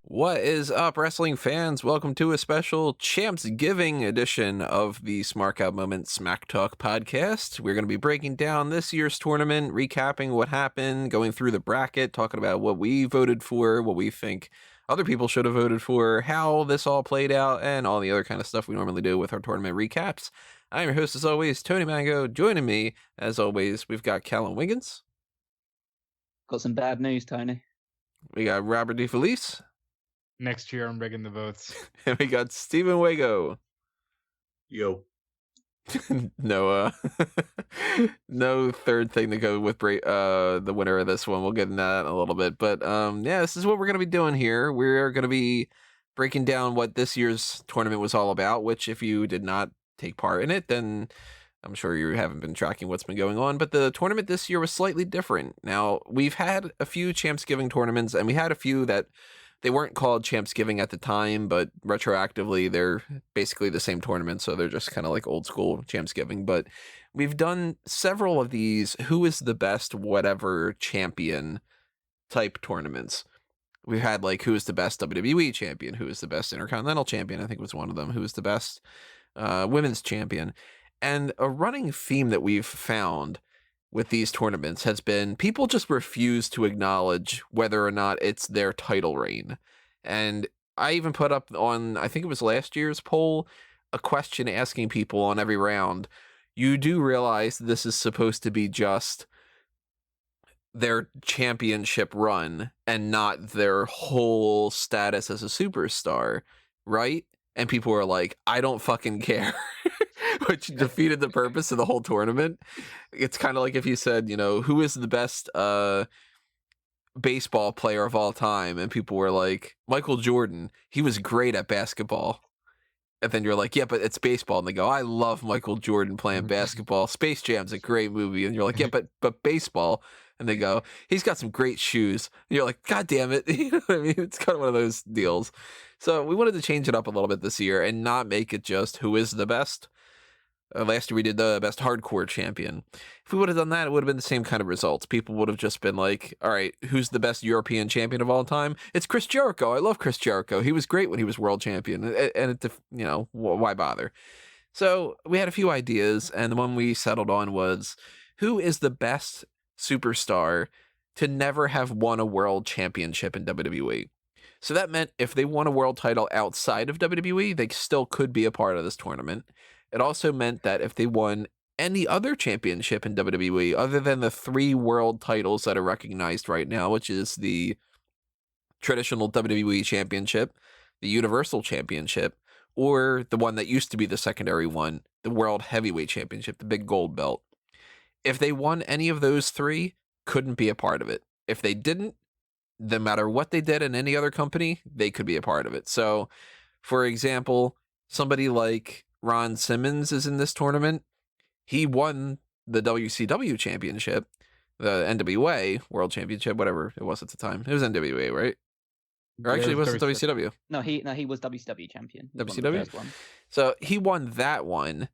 What is up, wrestling fans? Welcome to a special Champsgiving edition of the Smark Out Moment Smack Talk podcast. We're going to be breaking down this year's tournament, recapping what happened, going through the bracket, talking about what we voted for, what we think other people should have voted for, how this all played out, and all the other kind of stuff we normally do with our tournament recaps. I'm your host, as always, Tony Mango. Joining me, as always, we've got Callum Wiggins. Got some bad news, Tony. We got Robert DeFelice. Next year, I'm rigging the votes. And we got Stephen Wago. Yo. No, no third thing to go with the winner of this one. We'll get into that in a little bit. But yeah, this is what we're going to be doing here. We're going to be breaking down what this year's tournament was all about, which if you did not take part in it, then I'm sure you haven't been tracking what's been going on. But the tournament this year was slightly different. Now, we've had a few Champsgiving tournaments, and we had a few that they weren't called Champsgiving at the time, but retroactively, they're basically the same tournament, so they're just kind of like old school Champsgiving. But we've done several of these who is the best whatever champion type tournaments. We've had like who is the best WWE champion, who is the best Intercontinental champion, I think was one of them, who is the best women's champion. And a running theme that we've found with these tournaments has been people just refuse to acknowledge whether or not it's their title reign. And I even put up on, I think it was last year's poll, a question asking people on every round, you do realize this is supposed to be just their championship run and not their whole status as a superstar, right? And people were like, I don't fucking care. Which defeated the purpose of the whole tournament. It's kind of like if you said, you know, who is the best baseball player of all time? And people were like, Michael Jordan. He was great at basketball. And then you're like, yeah, but it's baseball. And they go, I love Michael Jordan playing basketball. Space Jam's a great movie. And you're like, yeah, but baseball. And they go, he's got some great shoes. And you're like, God damn it. You know what I mean? It's kind of one of those deals. So we wanted to change it up a little bit this year and not make it just who is the best. Last year we did the best hardcore champion. If we would have done that, it would have been the same kind of results. People would have just been like, all right, who's the best European champion of all time? It's Chris Jericho. I love Chris Jericho. He was great when he was world champion. And you know, why bother? So we had a few ideas, and the one we settled on was, who is the best superstar to never have won a world championship in WWE? So that meant if they won a world title outside of WWE, they still could be a part of this tournament. It also meant that if they won any other championship in WWE, other than the 3 world titles that are recognized right now, which is the traditional WWE Championship, the Universal Championship, or the one that used to be the secondary one, the World Heavyweight Championship, the big gold belt. If they won any of those 3, couldn't be a part of it. If they didn't, no matter what they did in any other company, they could be a part of it. So, for example, somebody like Ron Simmons is in this tournament. He won the WCW championship, the NWA World Championship, whatever it was at the time. It was NWA, right? Or actually, it wasn't WCW. No, he was WCW champion. WCW? So he won that one,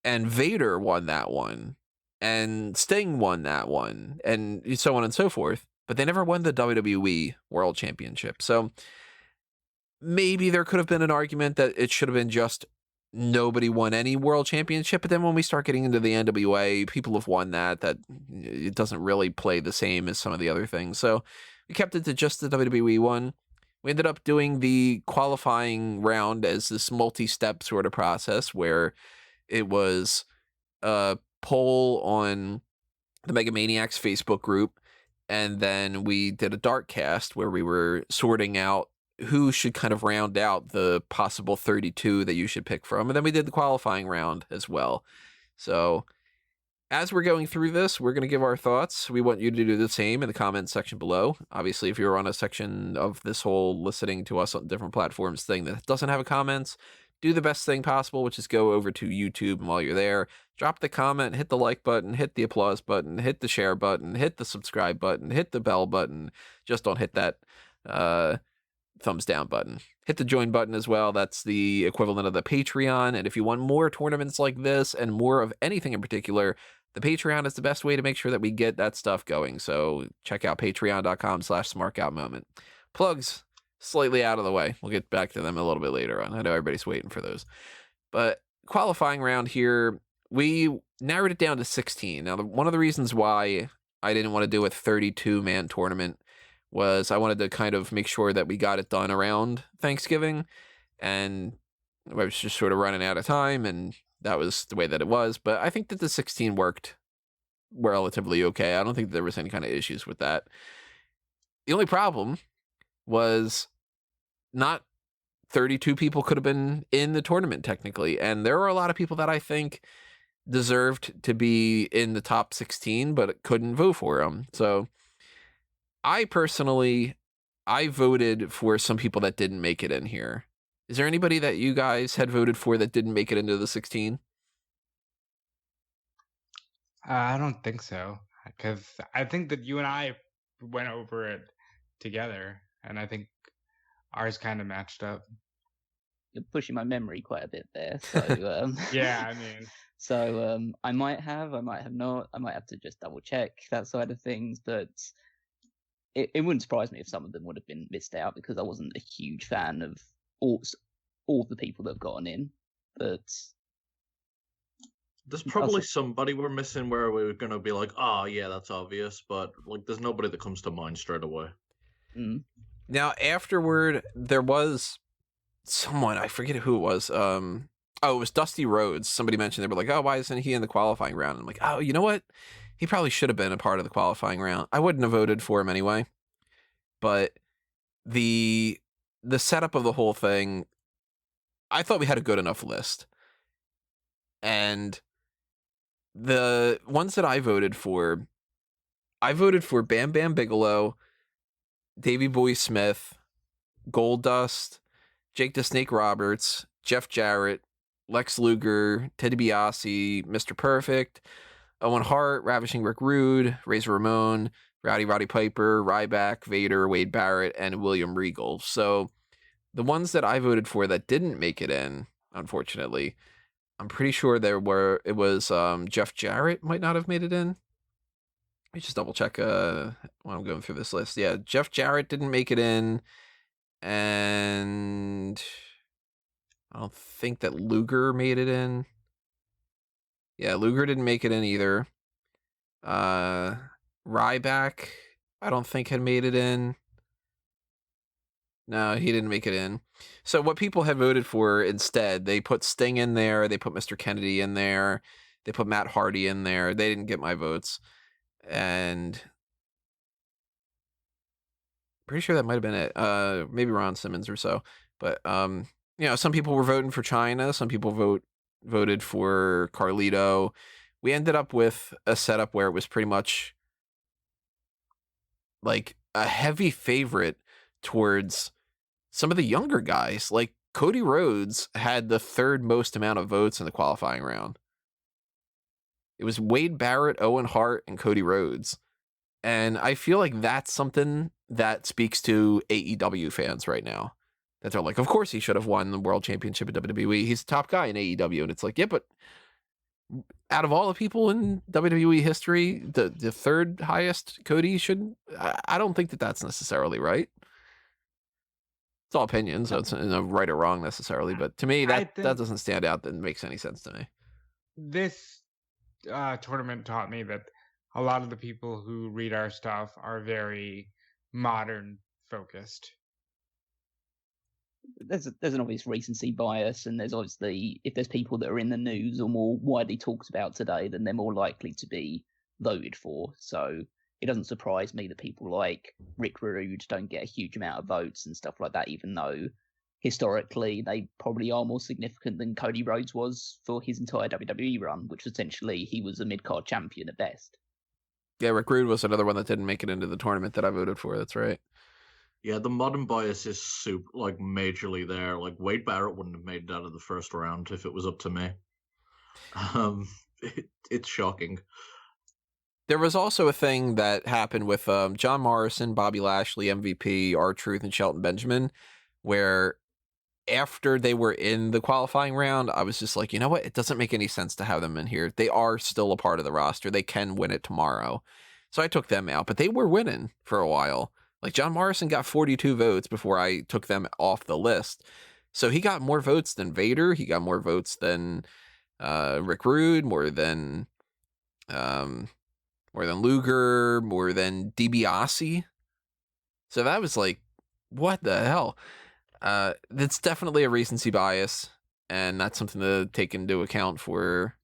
and Vader won that one, and Sting won that one, and so on and so forth. But they never won the WWE World Championship. So maybe there could have been an argument that it should have been just nobody won any world championship. But then when we start getting into the NWA, people have won that it doesn't really play the same as some of the other things. So we kept it to just the WWE one. We ended up doing the qualifying round as this multi-step sort of process where it was a poll on the Megamaniacs Facebook group. And then we did a dark cast where we were sorting out who should kind of round out the possible 32 that you should pick from. And then we did the qualifying round as well. So as we're going through this, we're going to give our thoughts. We want you to do the same in the comments section below. Obviously, if you're on a section of this whole listening to us on different platforms thing that doesn't have a comments, do the best thing possible, which is go over to YouTube, and while you're there, drop the comment, hit the like button, hit the applause button, hit the share button, hit the subscribe button, hit the bell button. Just don't hit that thumbs down button. Hit the join button as well. That's the equivalent of the Patreon. And if you want more tournaments like this and more of anything in particular, the Patreon is the best way to make sure that we get that stuff going. So check out patreon.com/smarkoutmoment. Plugs. slightly out of the way. We'll get back to them a little bit later on. I know everybody's waiting for those. But qualifying round here, we narrowed it down to 16. Now, one of the reasons why I didn't want to do a 32-man tournament was I wanted to kind of make sure that we got it done around Thanksgiving, and I was just sort of running out of time, and that was the way that it was. But I think that the 16 worked relatively okay. I don't think there was any kind of issues with that. The only problem was not 32 people could have been in the tournament technically, and there were a lot of people that I think deserved to be in the top 16 but couldn't vote for them. So I voted for some people that didn't make it in here. Is there anybody that you guys had voted for that didn't make it into the 16? I don't think so, because I think that you and I went over it together, and I think ours kind of matched up. You're pushing my memory quite a bit there. So Yeah, I mean, so I might have not. I might have to just double check that side of things, but it wouldn't surprise me if some of them would have been missed out, because I wasn't a huge fan of all the people that have gotten in. But there's probably somebody we're missing where we're going to be like, oh, yeah, that's obvious. But like, there's nobody that comes to mind straight away. Mm. Now, afterward, there was someone, I forget who it was. It was Dusty Rhodes. Somebody mentioned, they were like, oh, why isn't he in the qualifying round? And I'm like, oh, you know what? He probably should have been a part of the qualifying round. I wouldn't have voted for him anyway. But the setup of the whole thing, I thought we had a good enough list. And the ones that I voted for Bam Bam Bigelow, Davey Boy Smith, Goldust, Jake the Snake Roberts, Jeff Jarrett, Lex Luger, Ted DiBiase, Mr. Perfect, Owen Hart, Ravishing Rick Rude, Razor Ramon, Roddy Piper, Ryback, Vader, Wade Barrett, and William Regal. So the ones that I voted for that didn't make it in, unfortunately, I'm pretty sure it was Jeff Jarrett might not have made it in. Let me just double check when I'm going through this list. Yeah, Jeff Jarrett didn't make it in, and I don't think that Luger made it in. Yeah, Luger didn't make it in either. Ryback, I don't think had made it in. No, he didn't make it in. So what people had voted for instead, they put Sting in there, they put Mr. Kennedy in there, they put Matt Hardy in there. They didn't get my votes. And pretty sure that might have been it. Maybe Ron Simmons or so. But some people were voting for China, some people voted for Carlito. We ended up with a setup where it was pretty much like a heavy favorite towards some of the younger guys. Like Cody Rhodes had the third most amount of votes in the qualifying round. It was Wade Barrett, Owen Hart, and Cody Rhodes. And I feel like that's something that speaks to AEW fans right now. That they're like, of course he should have won the world championship at WWE. He's the top guy in AEW. And it's like, yeah, but out of all the people in WWE history, the third highest Cody should, I don't think that that's necessarily right. It's all opinion, so it's right or wrong necessarily. But to me, that doesn't stand out. That makes any sense to me. This tournament taught me that a lot of the people who read our stuff are very modern focused. There's an obvious recency bias, and there's obviously, if there's people that are in the news or more widely talked about today, then they're more likely to be voted for. So it doesn't surprise me that people like Rick Rude don't get a huge amount of votes and stuff like that, even though historically they probably are more significant than Cody Rhodes was for his entire WWE run, which essentially he was a mid-card champion at best. Yeah, Rick Rude was another one that didn't make it into the tournament that I voted for. That's right. Yeah, the modern bias is majorly there. Like Wade Barrett wouldn't have made it out of the first round if it was up to me. It's shocking. There was also a thing that happened with John Morrison, Bobby Lashley, MVP, R-Truth, and Shelton Benjamin, where after they were in the qualifying round, I was just like, you know what? It doesn't make any sense to have them in here. They are still a part of the roster. They can win it tomorrow. So I took them out, but they were winning for a while. Like John Morrison got 42 votes before I took them off the list. So he got more votes than Vader. He got more votes than Rick Rude, more than Luger, more than DiBiase. So that was like, what the hell? That's definitely a recency bias, and that's something to take into account for,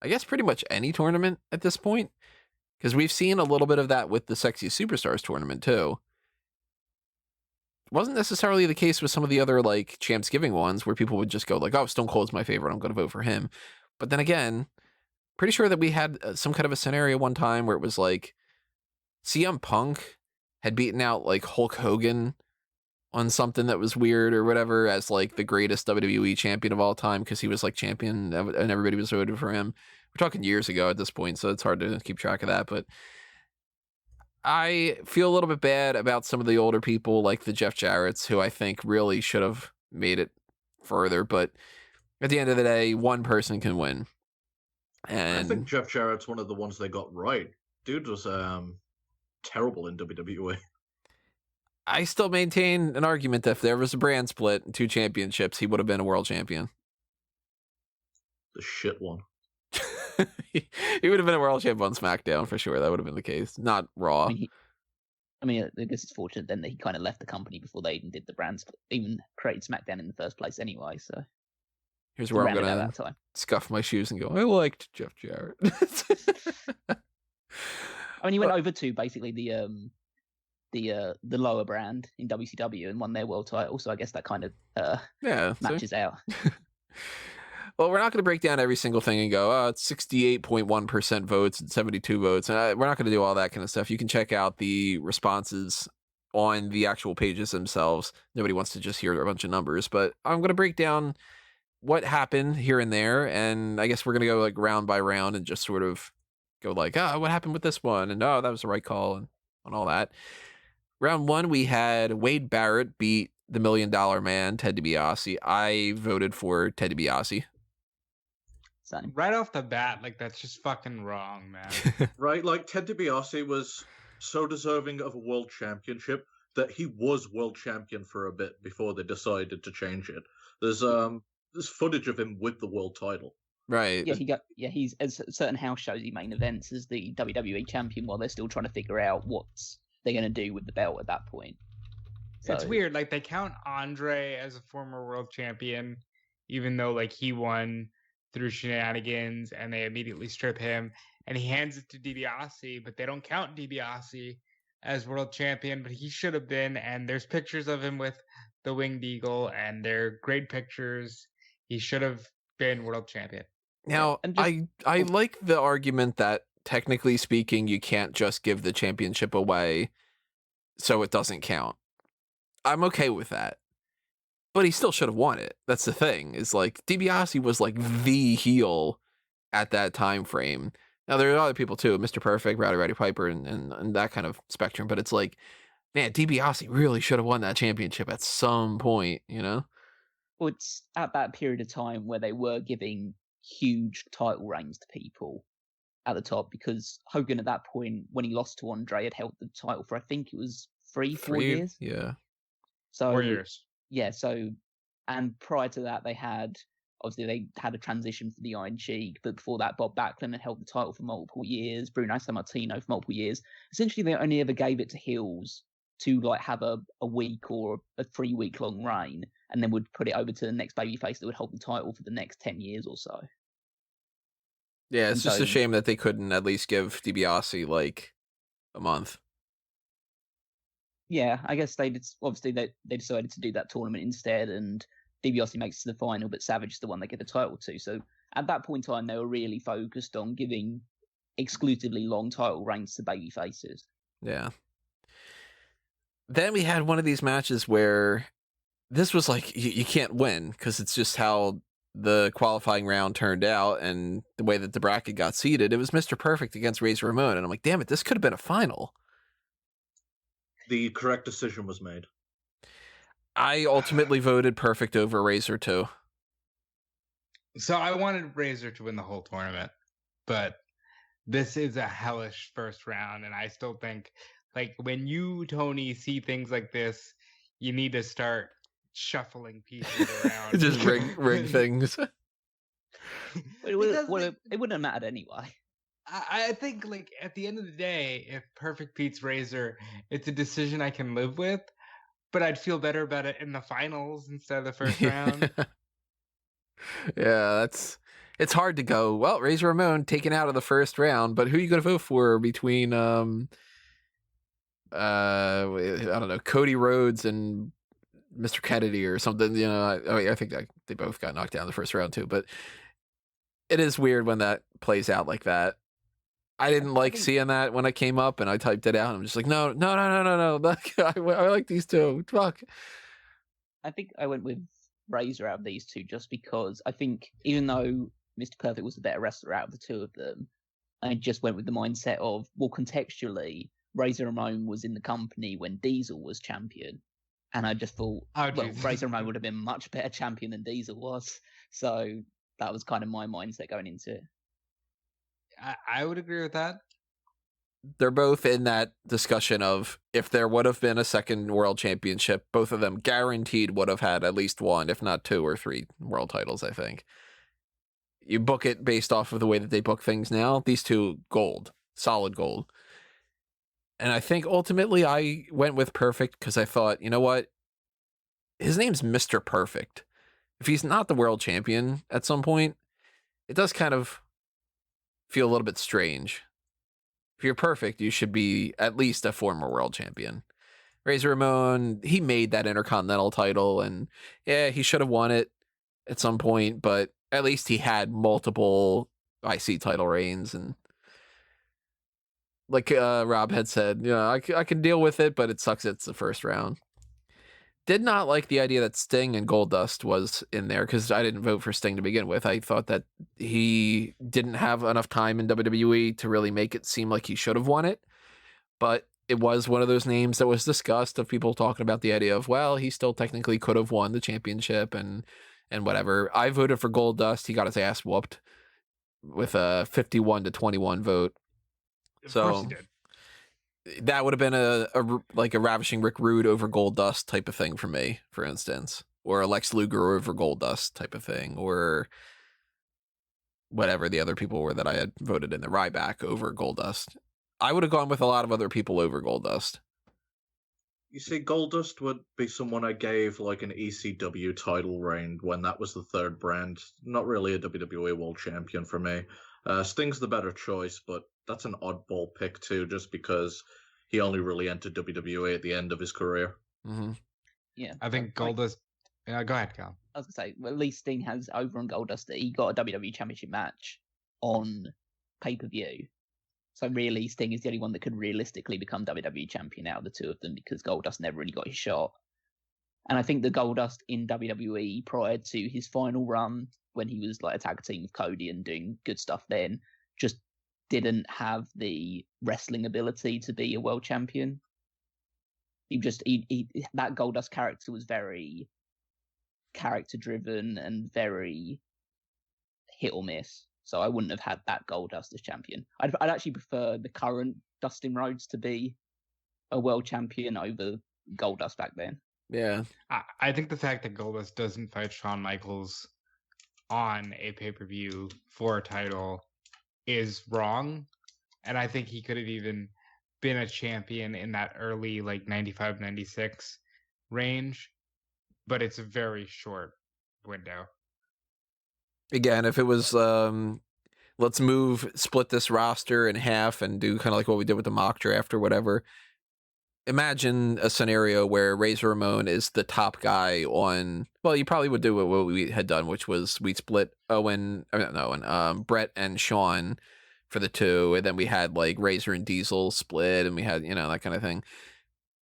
I guess, pretty much any tournament at this point. Because we've seen a little bit of that with the Sexiest Superstars tournament, too. Wasn't necessarily the case with some of the other, like, Champsgiving ones, where people would just go, like, oh, Stone Cold's my favorite, I'm going to vote for him. But then again, pretty sure that we had some kind of a scenario one time where it was, like, CM Punk had beaten out, like, Hulk Hogan on something that was weird or whatever as, like, the greatest WWE champion of all time because he was, like, champion and everybody was voted for him. We're talking years ago at this point, so it's hard to keep track of that, but I feel a little bit bad about some of the older people like the Jeff Jarretts, who I think really should have made it further, but at the end of the day, one person can win. And I think Jeff Jarrett's one of the ones they got right. Dude was terrible in WWE. I still maintain an argument that if there was a brand split and 2 championships, he would have been a world champion. The shit one. He would have been a world champion on SmackDown for sure. That would have been the case, not Raw. I mean, I guess it's fortunate then that he kind of left the company before they even did the brand split, even created SmackDown in the first place anyway. So here's where I'm going to scuff my shoes and go, I liked Jeff Jarrett. I mean, he went over to basically the lower brand in WCW and won their world title. So I guess that kind of matches out. Well, we're not going to break down every single thing and go, oh, it's 68.1% votes and 72 votes. And we're not going to do all that kind of stuff. You can check out the responses on the actual pages themselves. Nobody wants to just hear a bunch of numbers, but I'm going to break down what happened here and there. And I guess we're going to go like round by round and just sort of go like, oh, what happened with this one? And oh, that was the right call and all that. Round 1, we had Wade Barrett beat the $1 Million Man, Ted DiBiase. I voted for Ted DiBiase. Same. Right off the bat, like, that's just fucking wrong, man. Right, like, Ted DiBiase was so deserving of a world championship that he was world champion for a bit before they decided to change it. There's footage of him with the world title. Right. Yeah, he's as certain house shows he main events as the WWE champion while they're still trying to figure out what they're going to do with the belt at that point. So, it's weird. Like, they count Andre as a former world champion, even though, like, he won through shenanigans, and they immediately strip him, and he hands it to DiBiase, but they don't count DiBiase as world champion, but he should have been, and there's pictures of him with the Winged Eagle, and they're great pictures. He should have been world champion. Now, I like the argument that, technically speaking, you can't just give the championship away so it doesn't count. I'm okay with that. But he still should have won it. That's the thing. Is like DiBiase was like the heel at that time frame. Now there are other people too, Mr. Perfect, Roddy Piper, and that kind of spectrum. But it's like, man, DiBiase really should have won that championship at some point, you know? Well, it's at that period of time where they were giving huge title reigns to people at the top, because Hogan at that point, when he lost to Andre, had held the title for I think it was 4 years. Yeah. So 4 years. Yeah, so, and prior to that, they had a transition for the Iron Sheik, but before that, Bob Backlund had held the title for multiple years, Bruno Sammartino for multiple years. Essentially, they only ever gave it to heels to like have a week or a 3-week long reign, and then would put it over to the next babyface that would hold the title for the next 10 years or so. Yeah, it's just a shame that they couldn't at least give DiBiase like a month. Yeah, I guess they decided to do that tournament instead, and DiBiase makes it to the final, but Savage is the one they get the title to. So at that point in time, they were really focused on giving exclusively long title reigns to baby faces. Yeah. Then we had one of these matches where this was like, you can't win because it's just how the qualifying round turned out and the way that the bracket got seeded. It was Mr. Perfect against Razor Ramon, and I'm like, damn it, this could have been a final. The correct decision was made. I ultimately voted Perfect over Razor too. So I wanted Razor to win the whole tournament, but this is a hellish first round, and I still think Like when you, Tony, see things like this, you need to start shuffling pieces around. Just rig things. It wouldn't have mattered anyway. I think, like, at the end of the day, if Perfect beats Razor, it's a decision I can live with, but I'd feel better about it in the finals instead of the first round. Yeah, it's hard to go, well, Razor Ramon taken out of the first round, but who are you going to vote for between, I don't know, Cody Rhodes and Mr. Kennedy or something? You know, I think they both got knocked down in the first round too, but it is weird when that plays out like that. I didn't like seeing that when I came up and I typed it out. I'm just like, no. I like these two. Fuck. I think I went with Razor out of these two just because I think even though Mr. Perfect was the better wrestler out of the two of them, I just went with the mindset of, well, contextually, Razor Ramon was in the company when Diesel was champion. And I just thought, Razor Ramon would have been a much better champion than Diesel was. So that was kind of my mindset going into it. I would agree with that. They're both in that discussion of if there would have been a second world championship, both of them guaranteed would have had at least one, if not 2 or 3 world titles, I think. You book it based off of the way that they book things now. These two, gold. Solid gold. And I think ultimately I went with Perfect because I thought, you know what? His name's Mr. Perfect. If he's not the world champion at some point, it does kind of feel a little bit strange. If you're perfect, you should be at least a former world champion. Razor Ramon, he made that Intercontinental title, and yeah, he should have won it at some point, but at least he had multiple IC title reigns, and like Rob had said, you know, I can deal with it, but it sucks it's the first round. Did not like the idea that Sting and Goldust was in there because I didn't vote for Sting to begin with. I thought that he didn't have enough time in WWE to really make it seem like he should have won it. But it was one of those names that was discussed of people talking about the idea of, well, he still technically could have won the championship and whatever. I voted for Goldust. He got his ass whooped with a 51-21 vote. Of course he did. That would have been a Ravishing Rick Rude over Goldust type of thing for me, for instance, or a Lex Luger over Goldust type of thing, or whatever the other people were that I had voted in, the Ryback over Goldust. I would have gone with a lot of other people over Goldust. You see, Goldust would be someone I gave like an ECW title reign when that was the third brand. Not really a WWE World Champion for me. Sting's the better choice, but that's an oddball pick too, just because he only really entered WWE at the end of his career. Mm-hmm. Yeah, I think Goldust. Go ahead, Cal. I was gonna say, well, at least Sting has over on Goldust that he got a WWE Championship match on pay-per-view. So really, Sting is the only one that could realistically become WWE Champion out of the two of them because Goldust never really got his shot. And I think the Goldust in WWE prior to his final run, when he was like a tag team with Cody and doing good stuff then, just didn't have the wrestling ability to be a world champion. That Goldust character was very character driven and very hit or miss. So I wouldn't have had that Goldust as champion. I'd actually prefer the current Dustin Rhodes to be a world champion over Goldust back then. Yeah. I think the fact that Goldust doesn't fight Shawn Michaels on a pay-per-view for a title is wrong. And I think he could have even been a champion in that early, like, 95, 96 range. But it's a very short window. Again, if it was, let's split this roster in half and do kind of like what we did with the mock draft or whatever. Imagine a scenario where Razor Ramon is the top guy on, well, you probably would do what we had done, which was we'd split Brett and Sean for the two, and then we had like Razor and Diesel split, and we had, that kind of thing.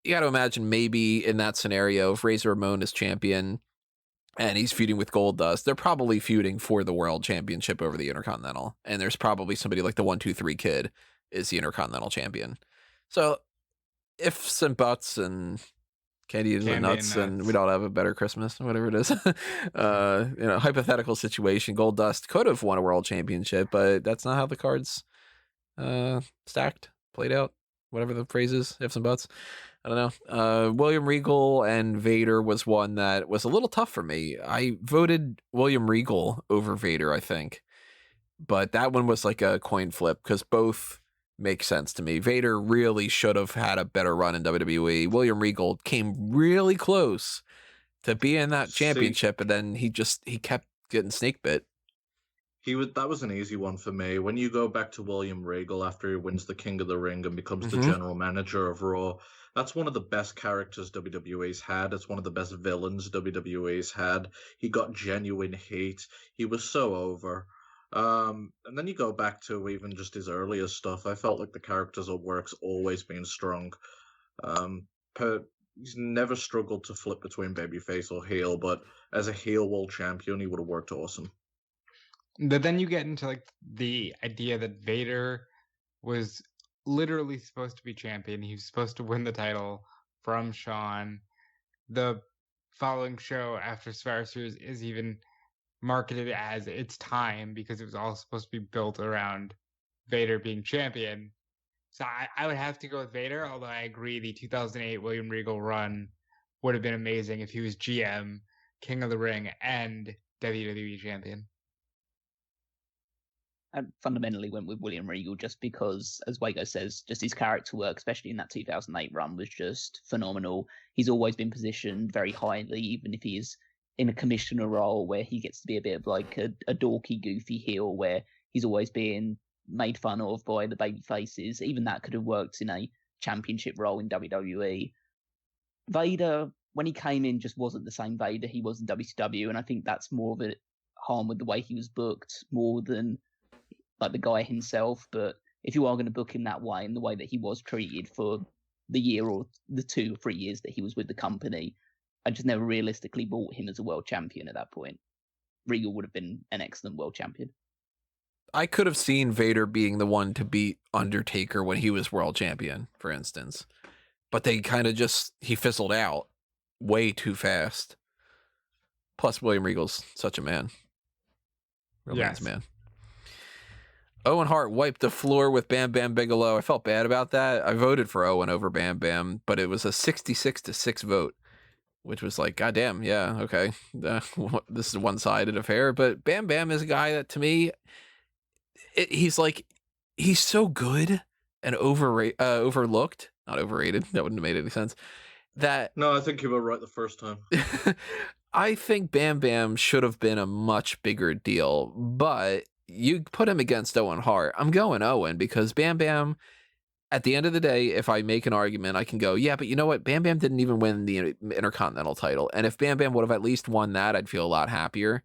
You got to imagine maybe in that scenario, if Razor Ramon is champion and he's feuding with Goldust, they're probably feuding for the world championship over the Intercontinental, and there's probably somebody like the 1-2-3 Kid is the Intercontinental champion. So ifs and buts and candy and nuts, and we don't have a better Christmas, whatever it is. Hypothetical situation. Goldust could have won a world championship, but that's not how the cards played out, whatever the phrase is, ifs and buts. I don't know. William Regal and Vader was one that was a little tough for me. I voted William Regal over Vader, I think. But that one was like a coin flip because both make sense to me. Vader really should have had a better run in WWE. William Regal came really close to be in that championship, and then he kept getting snake bit. That was an easy one for me. When you go back to William Regal after he wins the King of the Ring and becomes the general manager of Raw, that's one of the best characters WWE's had. It's one of the best villains WWE's had. He got genuine heat. He was so over. And then you go back to even just his earlier stuff. I felt like the character's work's always been strong. He's never struggled to flip between babyface or heel, but as a heel world champion, he would have worked awesome. But then you get into like the idea that Vader was literally supposed to be champion. He was supposed to win the title from Shawn. The following show after Survivor Series is even marketed as It's Time because it was all supposed to be built around Vader being champion. So I would have to go with Vader, although I agree the 2008 William Regal run would have been amazing if he was GM, King of the Ring, and WWE champion. I fundamentally went with William Regal just because, as Wago says, just his character work, especially in that 2008 run, was just phenomenal. He's always been positioned very highly, even if he is in a commissioner role where he gets to be a bit of like a dorky, goofy heel where he's always being made fun of by the baby faces. Even that could have worked in a championship role in WWE. Vader, when he came in, just wasn't the same Vader he was in WCW, and I think that's more of a harm with the way he was booked more than like the guy himself. But if you are going to book him that way, in the way that he was treated for the year or the 2 or 3 years that he was with the company, I just never realistically bought him as a world champion at that point. Regal would have been an excellent world champion. I could have seen Vader being the one to beat Undertaker when he was world champion, for instance. But they kind of he fizzled out way too fast. Plus, William Regal's such a man. Real man's man. Owen Hart wiped the floor with Bam Bam Bigelow. I felt bad about that. I voted for Owen over Bam Bam, but it was a 66-6 vote, which was like, goddamn, yeah, okay. This is a one-sided affair. But Bam Bam is a guy that, to me, he's so good and overlooked, not overrated. That wouldn't have made any sense. No, I think you were right the first time. I think Bam Bam should have been a much bigger deal, but you put him against Owen Hart. I'm going Owen because Bam Bam, at the end of the day, if I make an argument, I can go, yeah, but you know what? Bam Bam didn't even win the Intercontinental title. And if Bam Bam would have at least won that, I'd feel a lot happier.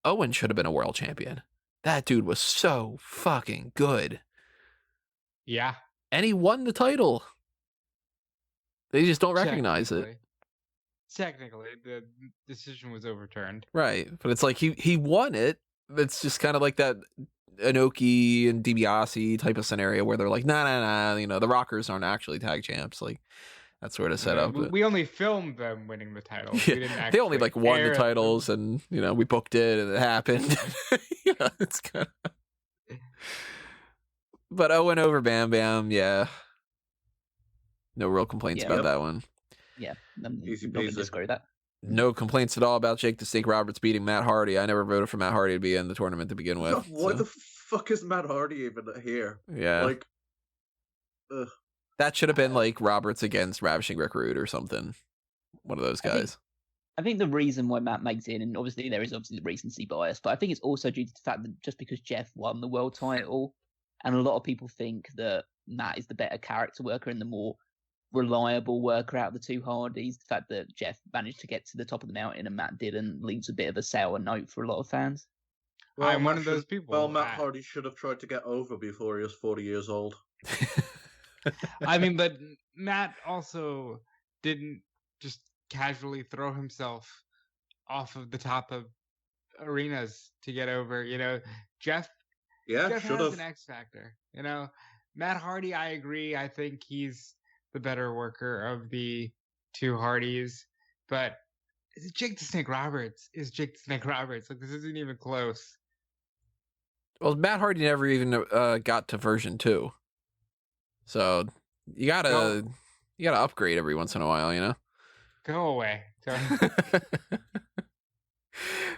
Owen should have been a world champion. That dude was so fucking good. Yeah. And he won the title. They just don't recognize it. Technically, the decision was overturned. Right. But it's like he won it. It's just kind of like that Inoki and DiBiase type of scenario where they're like, nah, the Rockers aren't actually tag champs. Like, that's sort of set up. We only filmed them winning the title. Yeah, we didn't they only won the titles and, we booked it and it happened. It's kind of... But Owen over Bam Bam, yeah. No real complaints about that one. Yeah, I'm not going to disagree with that. No complaints at all about Jake the Snake Roberts beating Matt Hardy. I never voted for Matt Hardy to be in the tournament to begin with. Why the fuck is Matt Hardy even here? Yeah. That should have been like Roberts against Ravishing Rick Rude or something. One of those guys. I think the reason why Matt makes it, and obviously there is the recency bias, but I think it's also due to the fact that just because Jeff won the world title, and a lot of people think that Matt is the better character worker and the more reliable worker out of the two Hardys. The fact that Jeff managed to get to the top of the mountain and Matt didn't leaves a bit of a sour note for a lot of fans. Well, I'm one of those people. Well, Matt Hardy should have tried to get over before he was 40 years old. I mean, but Matt also didn't just casually throw himself off of the top of arenas to get over. Jeff has an X factor. Matt Hardy, I agree. I think he's the better worker of the two Hardys, but Jake the Snake Roberts is Jake the Snake Roberts. Like, this isn't even close. Well, Matt Hardy never even got to version 2. So You gotta upgrade every once in a while, you know. Go away.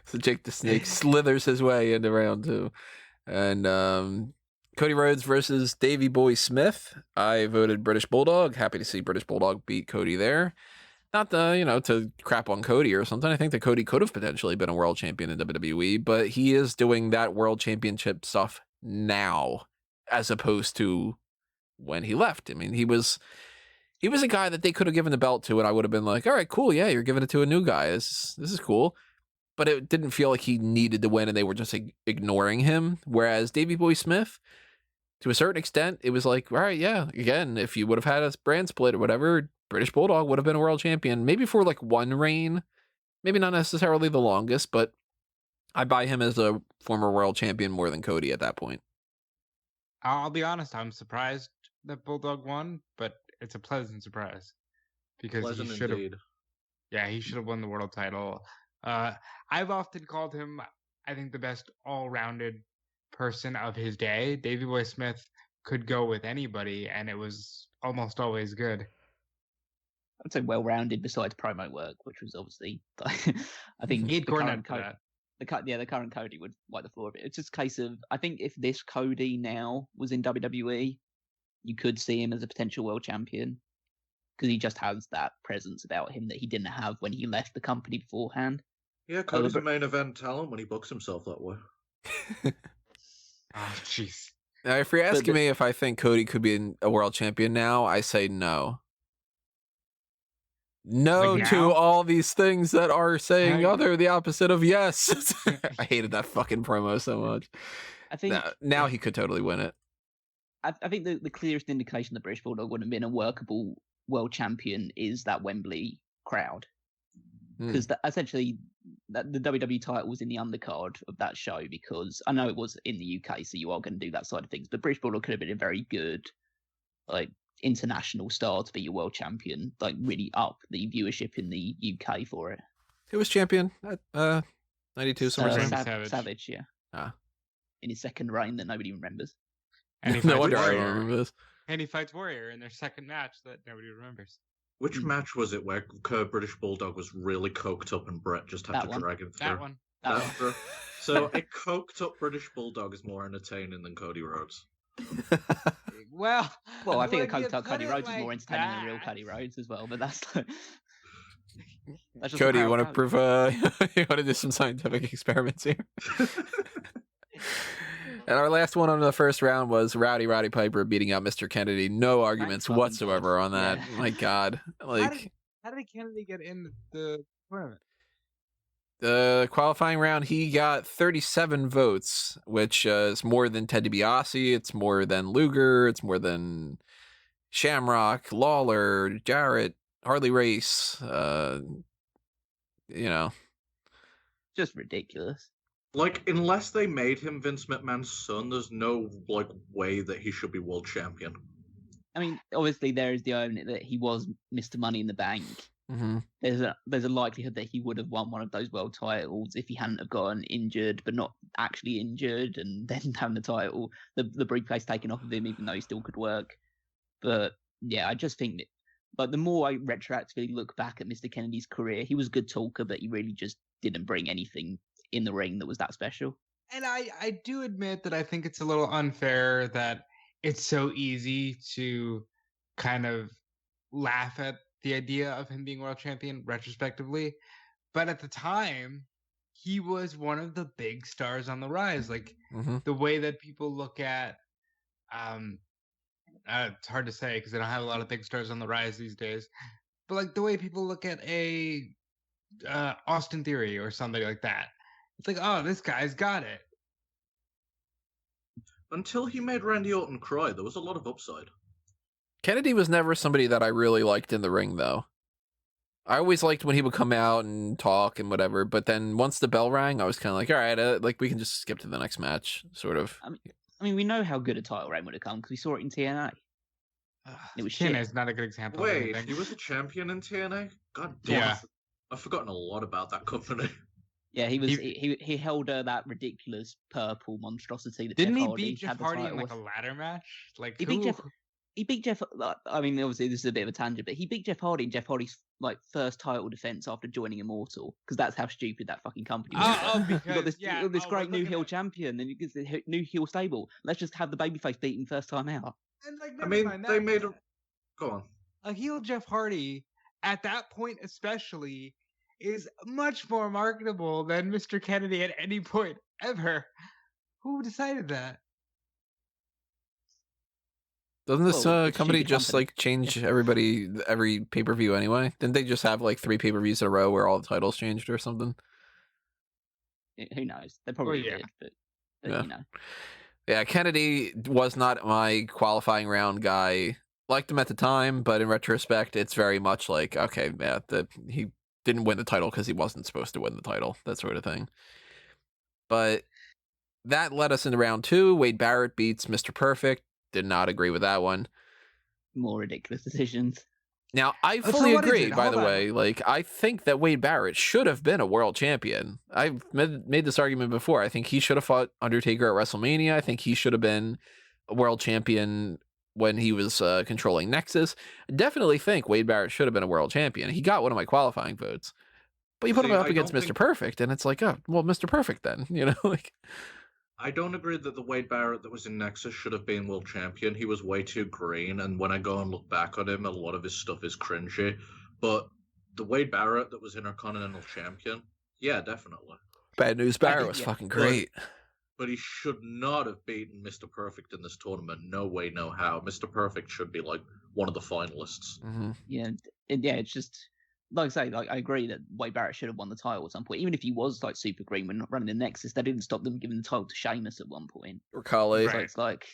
So Jake the Snake slithers his way into round 2, and Cody Rhodes versus Davey Boy Smith. I voted British Bulldog. Happy to see British Bulldog beat Cody there. Not to crap on Cody or something. I think that Cody could have potentially been a world champion in WWE, but he is doing that world championship stuff now, as opposed to when he left. I mean, he was a guy that they could have given the belt to, and I would have been like, all right, cool, yeah, you're giving it to a new guy. This is cool. But it didn't feel like he needed to win, and they were just ignoring him. Whereas Davey Boy Smith, to a certain extent, it was like, all right, yeah, again, if you would have had a brand split or whatever, British Bulldog would have been a world champion, maybe for like one reign, maybe not necessarily the longest, but I buy him as a former world champion more than Cody at that point. I'll be honest, I'm surprised that Bulldog won, but it's a pleasant surprise because he should have. Yeah, he should have won the world title. I've often called him, I think, the best all-rounded person of his day. Davey Boy Smith could go with anybody, and it was almost always good. I'd say well-rounded besides promo work, which was obviously, I think the current Cody would wipe the floor a bit. It's just a case of, I think if this Cody now was in WWE, you could see him as a potential world champion because he just has that presence about him that he didn't have when he left the company beforehand. Yeah, Cody's a main event talent when he books himself that way. Oh, jeez. Now, if you're asking me if I think Cody could be a world champion now, I say no. No Like to now? all these things that are saying the opposite of yes. I hated that fucking promo so much. I think now he could totally win it. I think the clearest indication the British Bulldog would have been a workable world champion is that Wembley crowd. Because essentially the WWE title was in the undercard of that show, because I know it was in the UK, so you are going to do that side of things. But British Bulldog could have been a very good, like, international star to be your world champion, like really up the viewership in the UK for it. Who was champion at 92 SummerSlam? Savage, yeah. In his second reign that nobody remembers. And no wonder I don't remember this. And he fights Warrior in their second match that nobody remembers. Which match was it where British Bulldog was really coked up and Brett just had to drag him through? That one. So a coked up British Bulldog is more entertaining than Cody Rhodes. Well, I think a coked up Cody Rhodes is more entertaining than a real Cody Rhodes as well, but that's just Cody, you want to prove you want to do some scientific experiments here? And our last one on the first round was Roddy Piper beating out Mr. Kennedy. No arguments whatsoever on that. Yeah. My God. Like, how did Kennedy get in the tournament? The qualifying round, he got 37 votes, which is more than Ted DiBiase. It's more than Luger. It's more than Shamrock, Lawler, Jarrett, Harley Race. Just ridiculous. Like, unless they made him Vince McMahon's son, there's no, way that he should be world champion. I mean, obviously there is the irony that he was Mr. Money in the Bank. Mm-hmm. There's a likelihood that he would have won one of those world titles if he hadn't have gotten injured, but not actually injured, and then having the title, the briefcase taken off of him, even though he still could work. But yeah, I just think that, the more I retroactively look back at Mr. Kennedy's career, he was a good talker, but he really just didn't bring anything in the ring that was that special. And I do admit that I think it's a little unfair that it's so easy to kind of laugh at the idea of him being world champion retrospectively. But at the time, he was one of the big stars on the rise. Like, the way that people look at, it's hard to say because they don't have a lot of big stars on the rise these days. But like the way people look at a Austin Theory or somebody like that. It's like, oh, this guy's got it. Until he made Randy Orton cry, there was a lot of upside. Kennedy was never somebody that I really liked in the ring, though. I always liked when he would come out and talk and whatever, but then once the bell rang, I was kind of like, all right, we can just skip to the next match, sort of. I mean, we know how good a title reign would have come because we saw it in TNA. It was TNA is not a good example. Wait, he was a champion in TNA? God damn. Yeah. I've forgotten a lot about that company. Yeah, he was. He held that ridiculous purple monstrosity that didn't Jeff he Hardy beat Jeff Hardy in like a ladder match? Like he beat Jeff. he beat Jeff. I mean, obviously this is a bit of a tangent, but he beat Jeff Hardy in Jeff Hardy's like first title defense after joining Immortal, because that's how stupid that fucking company was. You got this great new heel champion, and you get the new heel stable. Let's just have the babyface beat him first time out. And like, I mean, they made a. Go on. A heel Jeff Hardy at that point, especially, is much more marketable than Mr. Kennedy at any point ever. Who decided that? Doesn't this company just like change everybody every pay-per-view anyway? Didn't they just have like 3 pay-per-views in a row where all the titles changed or something? Who knows? They probably did, but yeah. You know. Yeah, Kennedy was not my qualifying round guy. Liked him at the time, but in retrospect, it's very much like, okay, yeah, he didn't win the title because he wasn't supposed to win the title, that sort of thing. But that led us into round 2. Wade Barrett beats Mr. Perfect. Did not agree with that one. More ridiculous decisions. Now, I fully agree, by the way. Like, I think that Wade Barrett should have been a world champion. I've made this argument before. I think he should have fought Undertaker at WrestleMania. I think he should have been a world champion when he was controlling Nexus. I definitely think Wade Barrett should have been a world champion. He got one of my qualifying votes. But you put him up against Mr. Perfect, and it's like, oh, well, Mr. Perfect then, you know? Like, I don't agree that the Wade Barrett that was in Nexus should have been world champion. He was way too green, and when I go and look back on him, a lot of his stuff is cringy. But the Wade Barrett that was Intercontinental Champion, yeah, definitely. Bad News Barrett was fucking great. But he should not have beaten Mr. Perfect in this tournament. No way, no how. Mr. Perfect should be like one of the finalists. Mm-hmm. Yeah, it's just like I say. Like I agree that Wade Barrett should have won the title at some point. Even if he was like super green when running the Nexus, that didn't stop them giving the title to Sheamus at one point. Or Kali. So it's like,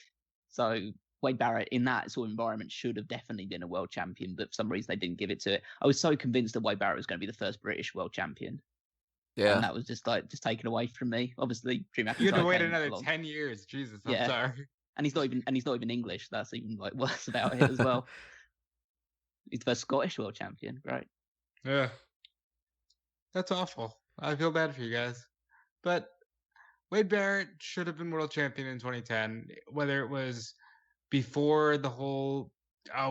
so Wade Barrett in that sort of environment should have definitely been a world champion, but for some reason they didn't give it to it. I was so convinced that Wade Barrett was going to be the first British world champion. Yeah, and that was just taken away from me. Obviously, Drew McIntyre. You had to wait another 10 years. Jesus, I'm sorry. And he's not even English. That's even like worse about it as well. He's the first Scottish world champion. Great. Yeah, that's awful. I feel bad for you guys, but Wade Barrett should have been world champion in 2010. Whether it was before the whole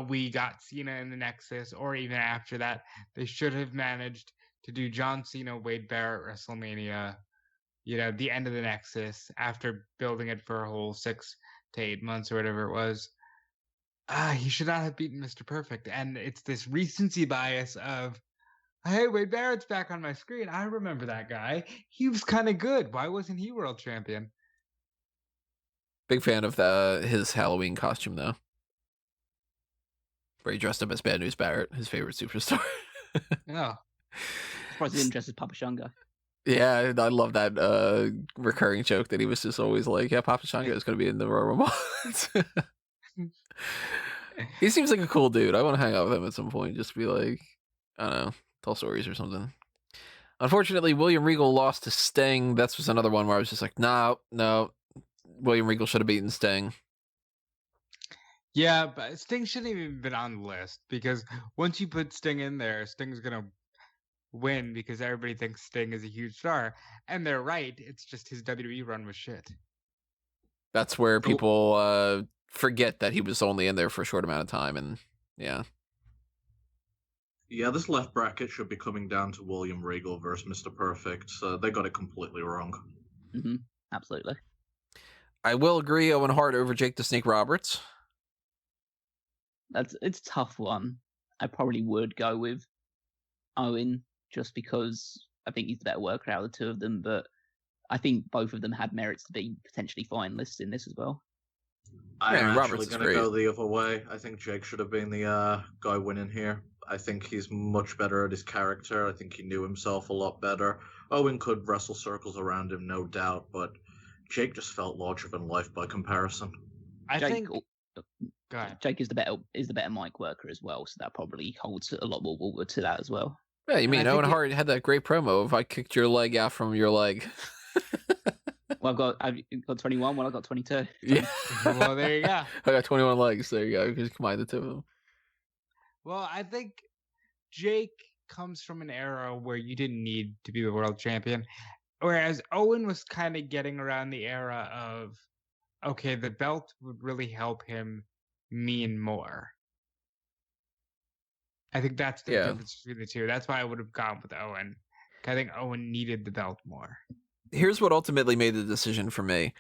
we got Cena in the Nexus, or even after that, they should have managed to do John Cena, Wade Barrett, WrestleMania, the end of the Nexus, after building it for a whole 6 to 8 months or whatever it was. He should not have beaten Mr. Perfect. And it's this recency bias of, hey, Wade Barrett's back on my screen. I remember that guy. He was kind of good. Why wasn't he world champion? Big fan of his Halloween costume, though. Where he dressed up as Bad News Barrett, his favorite superstar. Yeah. Surprised he didn't dress as Papa Shango. Yeah, I love that recurring joke that he was just always like, yeah, Papa Shango is going to be in the Royal Rumble. He seems like a cool dude. I want to hang out with him at some point. Just be like, I don't know, tell stories or something. Unfortunately, William Regal lost to Sting. That's just another one where I was just like, no. William Regal should have beaten Sting. Yeah, but Sting shouldn't have even been on the list, because once you put Sting in there, Sting's going to win because everybody thinks Sting is a huge star. And they're right. It's just his WWE run was shit. That's where people forget that he was only in there for a short amount of time. And yeah. Yeah, this left bracket should be coming down to William Regal versus Mr. Perfect. So they got it completely wrong. Mm-hmm. Absolutely. I will agree, Owen Hart over Jake the Snake Roberts. It's a tough one. I probably would go with Owen just because I think he's the better worker out of the two of them, but I think both of them had merits to be potentially finalists in this as well. I'm actually going to go the other way. I think Jake should have been the guy winning here. I think he's much better at his character. I think he knew himself a lot better. Owen could wrestle circles around him, no doubt, but Jake just felt larger than life by comparison. Jake is the better mic worker as well, so that probably holds a lot more water to that as well. Yeah, you mean Owen Hart had that great promo of I kicked your leg out from your leg. Well, I've got 21. Well, I've got 22. Yeah. Well, there you go. I got 21 legs. There you go. Just combine the two of them. Well, I think Jake comes from an era where you didn't need to be the world champion, whereas Owen was kind of getting around the era of, okay, the belt would really help him mean more. I think that's the difference between the two. That's why I would have gone with Owen. I think Owen needed the belt more. Here's what ultimately made the decision for me.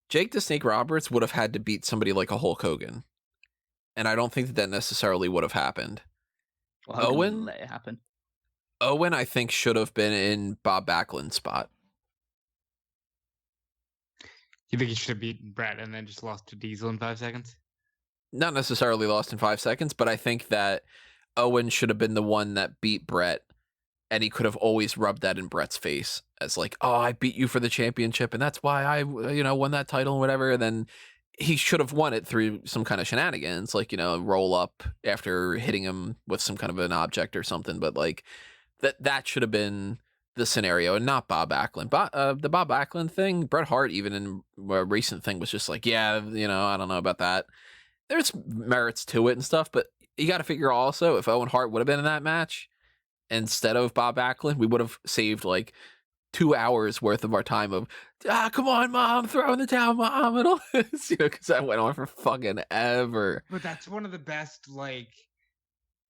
Jake the Snake Roberts would have had to beat somebody like a Hulk Hogan. And I don't think that necessarily would have happened. Well, Hogan wouldn't let it happen. Owen, I think, should have been in Bob Backlund's spot. You think he should have beaten Brett and then just lost to Diesel in 5 seconds? Not necessarily lost in 5 seconds, but I think that Owen should have been the one that beat Brett, and he could have always rubbed that in Brett's face as like, oh, I beat you for the championship, and that's why I, won that title and whatever. And then he should have won it through some kind of shenanigans, like, roll up after hitting him with some kind of an object or something. But like that should have been the scenario and not Bob Backlund. The Bob Backlund thing, Bret Hart, even in a recent thing, was just like, yeah, I don't know about that. There's merits to it and stuff, but you got to figure also if Owen Hart would have been in that match instead of Bob Backlund, we would have saved like 2 hours worth of our time of, come on, Mom, throw in the towel, Mom, and all this, because that went on for fucking ever. But that's one of the best,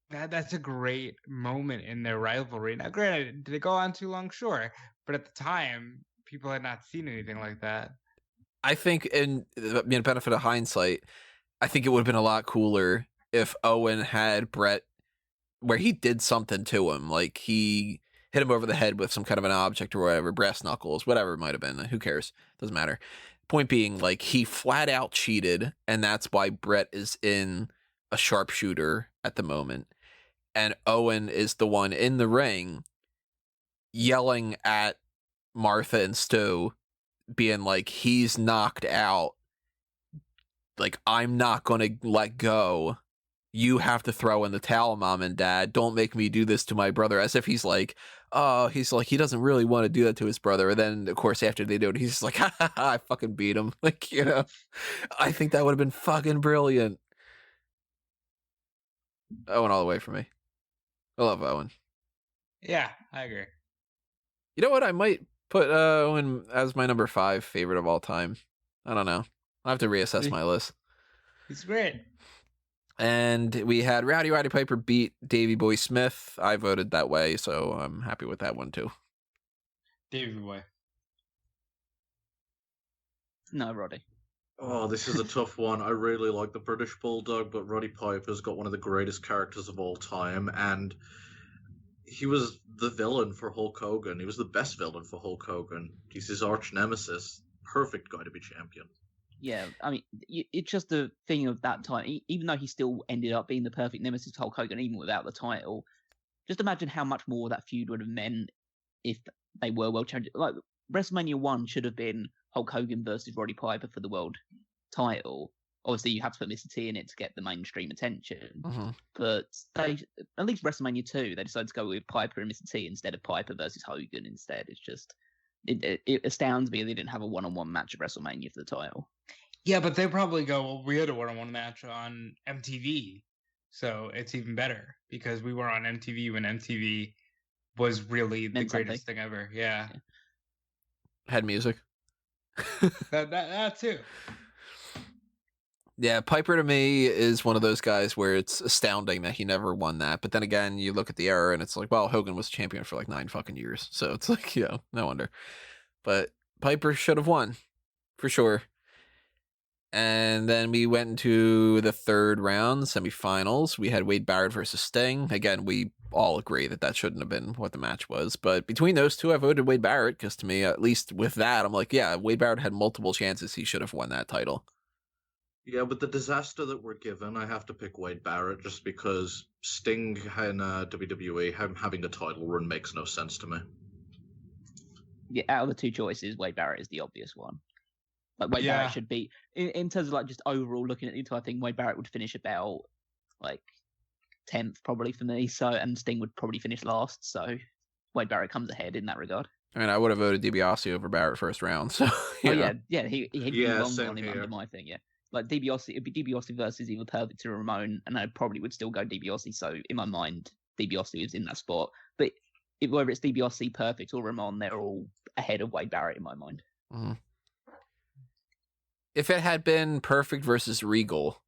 that's a great moment in their rivalry. Now, granted, did it go on too long? Sure. But at the time, people had not seen anything like that. I think, in the benefit of hindsight, I think it would have been a lot cooler if Owen had Brett, where he did something to him, like he hit him over the head with some kind of an object or whatever, brass knuckles, whatever it might have been. Who cares? Doesn't matter. Point being, like, he flat out cheated, and that's why Brett is in a sharpshooter at the moment. And Owen is the one in the ring yelling at Martha and Stu, being like, he's knocked out. Like, I'm not going to let go. You have to throw in the towel, Mom and Dad. Don't make me do this to my brother. As if he's like, he doesn't really want to do that to his brother. And then, of course, after they do it, he's just like, ha ha ha, I fucking beat him. Like, I think that would have been fucking brilliant. Owen all the way for me. I love Owen. Yeah, I agree. You know what? I might put Owen as my number 5 favorite of all time. I don't know. I'll have to reassess my list. He's great. And we had Roddy Piper beat Davey Boy Smith. I voted that way, so I'm happy with that one too. Davey Boy. No, Roddy. Oh, this is a tough one. I really like the British Bulldog, but Roddy Piper's got one of the greatest characters of all time, and he was the villain for Hulk Hogan. He was the best villain for Hulk Hogan. He's his arch nemesis. Perfect guy to be champion. Yeah, I mean, it's just the thing of that time. Even though he still ended up being the perfect nemesis of Hulk Hogan, even without the title, just imagine how much more that feud would have meant if they were world champions. Like, WrestleMania 1 should have been Hulk Hogan versus Roddy Piper for the world title. Obviously, you have to put Mr. T in it to get the mainstream attention. Mm-hmm. But they, at least WrestleMania 2, they decided to go with Piper and Mr. T instead of Piper versus Hogan instead. It's just, it astounds me they didn't have a one-on-one match at WrestleMania for the title. Yeah, but they probably go, well, we had a one-on-one match on MTV, so it's even better because we were on MTV when MTV was really the greatest thing ever. Yeah. Had music. that too. Yeah, Piper to me is one of those guys where it's astounding that he never won that. But then again, you look at the era and it's like, well, Hogan was champion for like 9 fucking years. So it's like, no wonder. But Piper should have won for sure. And then we went into the third round, semifinals. We had Wade Barrett versus Sting. Again, we all agree that shouldn't have been what the match was. But between those two, I voted Wade Barrett because to me, at least with that, I'm like, yeah, Wade Barrett had multiple chances. He should have won that title. Yeah, with the disaster that we're given, I have to pick Wade Barrett just because Sting in WWE, him having the title run makes no sense to me. Yeah, out of the two choices, Wade Barrett is the obvious one. Like Wade Barrett should be in terms of like just overall looking at the entire thing. Wade Barrett would finish about like 10th probably for me. So and Sting would probably finish last. So Wade Barrett comes ahead in that regard. I mean, I would have voted DiBiase over Barrett first round. So yeah, he'd be long on him under my thing. Yeah, like DiBiase, it'd be DiBiase versus either Perfect or Ramon, and I probably would still go DiBiase. So in my mind, DiBiase is in that spot. But whether it's DiBiase, Perfect, or Ramon, they're all ahead of Wade Barrett in my mind. Mm-hmm. If it had been Perfect versus Regal,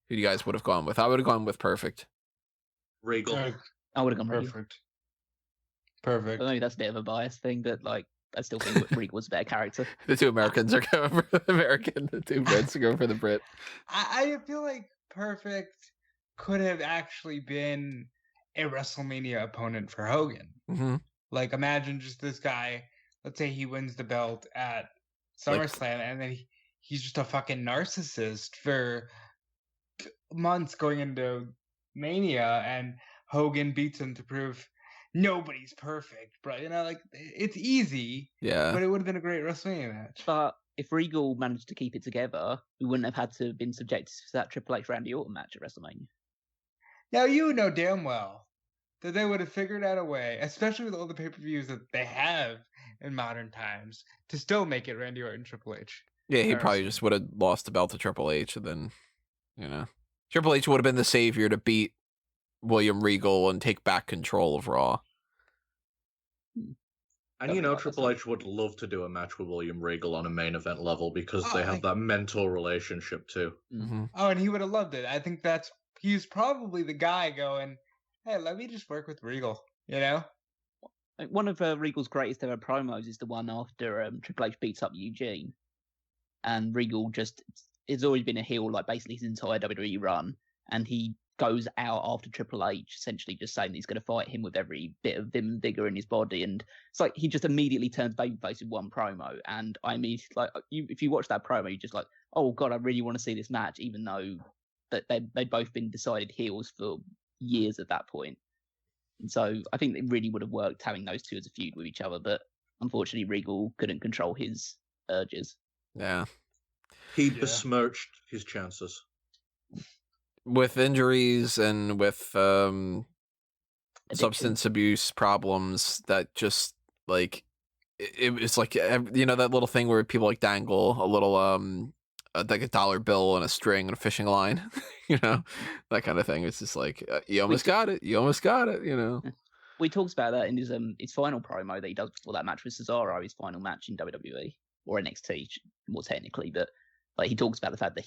who you guys would have gone with? I would have gone with Perfect. Regal. I would have gone Regal. Perfect. Maybe that's a bit of a bias thing, but like I still think Regal was a better character. The two Americans are going for the American. The two Brits are going for the Brit. I feel like Perfect could have actually been a WrestleMania opponent for Hogan. Mm-hmm. Like, imagine just this guy. Let's say he wins the belt at SummerSlam, and then he's just a fucking narcissist for months going into Mania, and Hogan beats him to prove nobody's perfect, bro. You know, like, it's easy. Yeah. But it would have been a great WrestleMania match. But if Regal managed to keep it together, we wouldn't have had to have been subjected to that Triple H Randy Orton match at WrestleMania. Now, you know damn well that they would have figured out a way, especially with all the pay-per-views that they have in modern times, to still make it Randy Orton Triple H. Yeah, he probably just would have lost the belt to Triple H, and then, Triple H would have been the savior to beat William Regal and take back control of Raw. And Triple H would love to do a match with William Regal on a main event level because they have that mental relationship too. Mm-hmm. Oh, and he would have loved it. I think he's probably the guy going, hey, let me just work with Regal, One of Regal's greatest ever promos is the one after Triple H beats up Eugene. And Regal has always been a heel, like basically his entire WWE run. And he goes out after Triple H, essentially just saying that he's going to fight him with every bit of vim and vigor in his body. And it's like he just immediately turns babyface in one promo. And I mean, like, if you watch that promo, you're just like, oh God, I really want to see this match, even though that they'd both been decided heels for years at that point. And so I think it really would have worked having those two as a feud with each other. But unfortunately, Regal couldn't control his urges. Yeah. He besmirched his chances. With injuries and with substance abuse problems, that just like it's like that little thing where people like dangle a little like a dollar bill and a string and a fishing line, that kind of thing. It's just like you almost got it. We talked about that in his final promo that he does before that match with Cesaro, his final match in WWE or NXT more technically, but like he talks about the fact that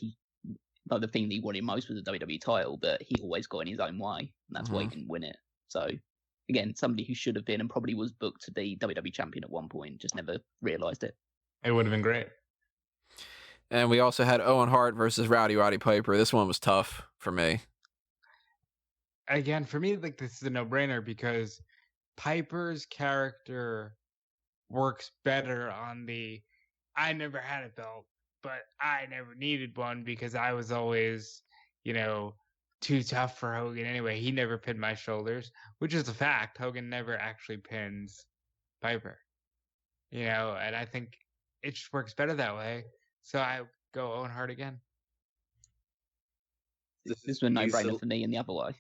the thing that he wanted most was the WWE title, but he always got in his own way, and that's why he didn't win it. So, again, somebody who should have been and probably was booked to be WWE champion at one point, just never realised it. It would have been great. And we also had Owen Hart versus Roddy Piper. This one was tough for me. Again, for me, like, this is a no-brainer because Piper's character works better on the I never had a belt, but I never needed one because I was always, too tough for Hogan anyway. He never pinned my shoulders, which is a fact. Hogan never actually pins Piper, and I think it just works better that way. So I go Owen Hart again. This was a no-brainer for me in the other way.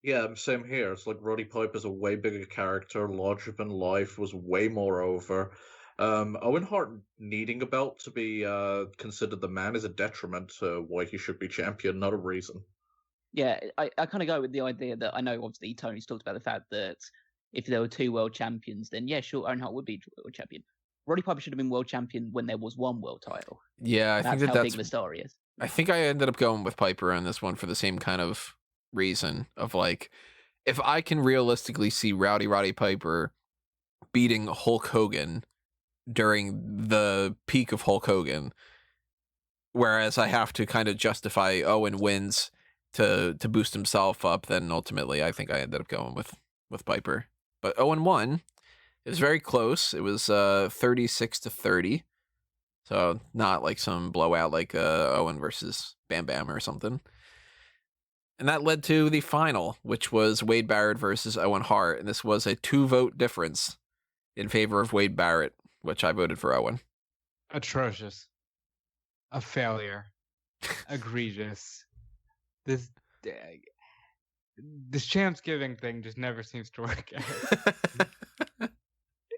Yeah, same here. It's like Roddy Piper's a way bigger character, larger than life, was way more over. Owen Hart needing a belt to be considered the man is a detriment to why he should be champion, not a reason. Yeah, I kind of go with the idea that I know obviously Tony's talked about the fact that if there were two world champions, then yeah, sure, Owen Hart would be world champion. Roddy Piper should have been world champion when there was one world title. Yeah, I think that's how that's big of a story is. I think I ended up going with Piper on this one for the same kind of reason of like, if I can realistically see Roddy Piper beating Hulk Hogan during the peak of Hulk Hogan, whereas I have to kind of justify Owen wins to boost himself up, then ultimately I think I ended up going with Piper. But Owen won. It was very close. It was 36-30. So not like some blowout like Owen versus Bam Bam or something. And that led to the final, which was Wade Barrett versus Owen Hart. And this was a 2-vote difference in favor of Wade Barrett, which I voted for Owen. Atrocious. A failure. Egregious. This Champsgiving thing just never seems to work out.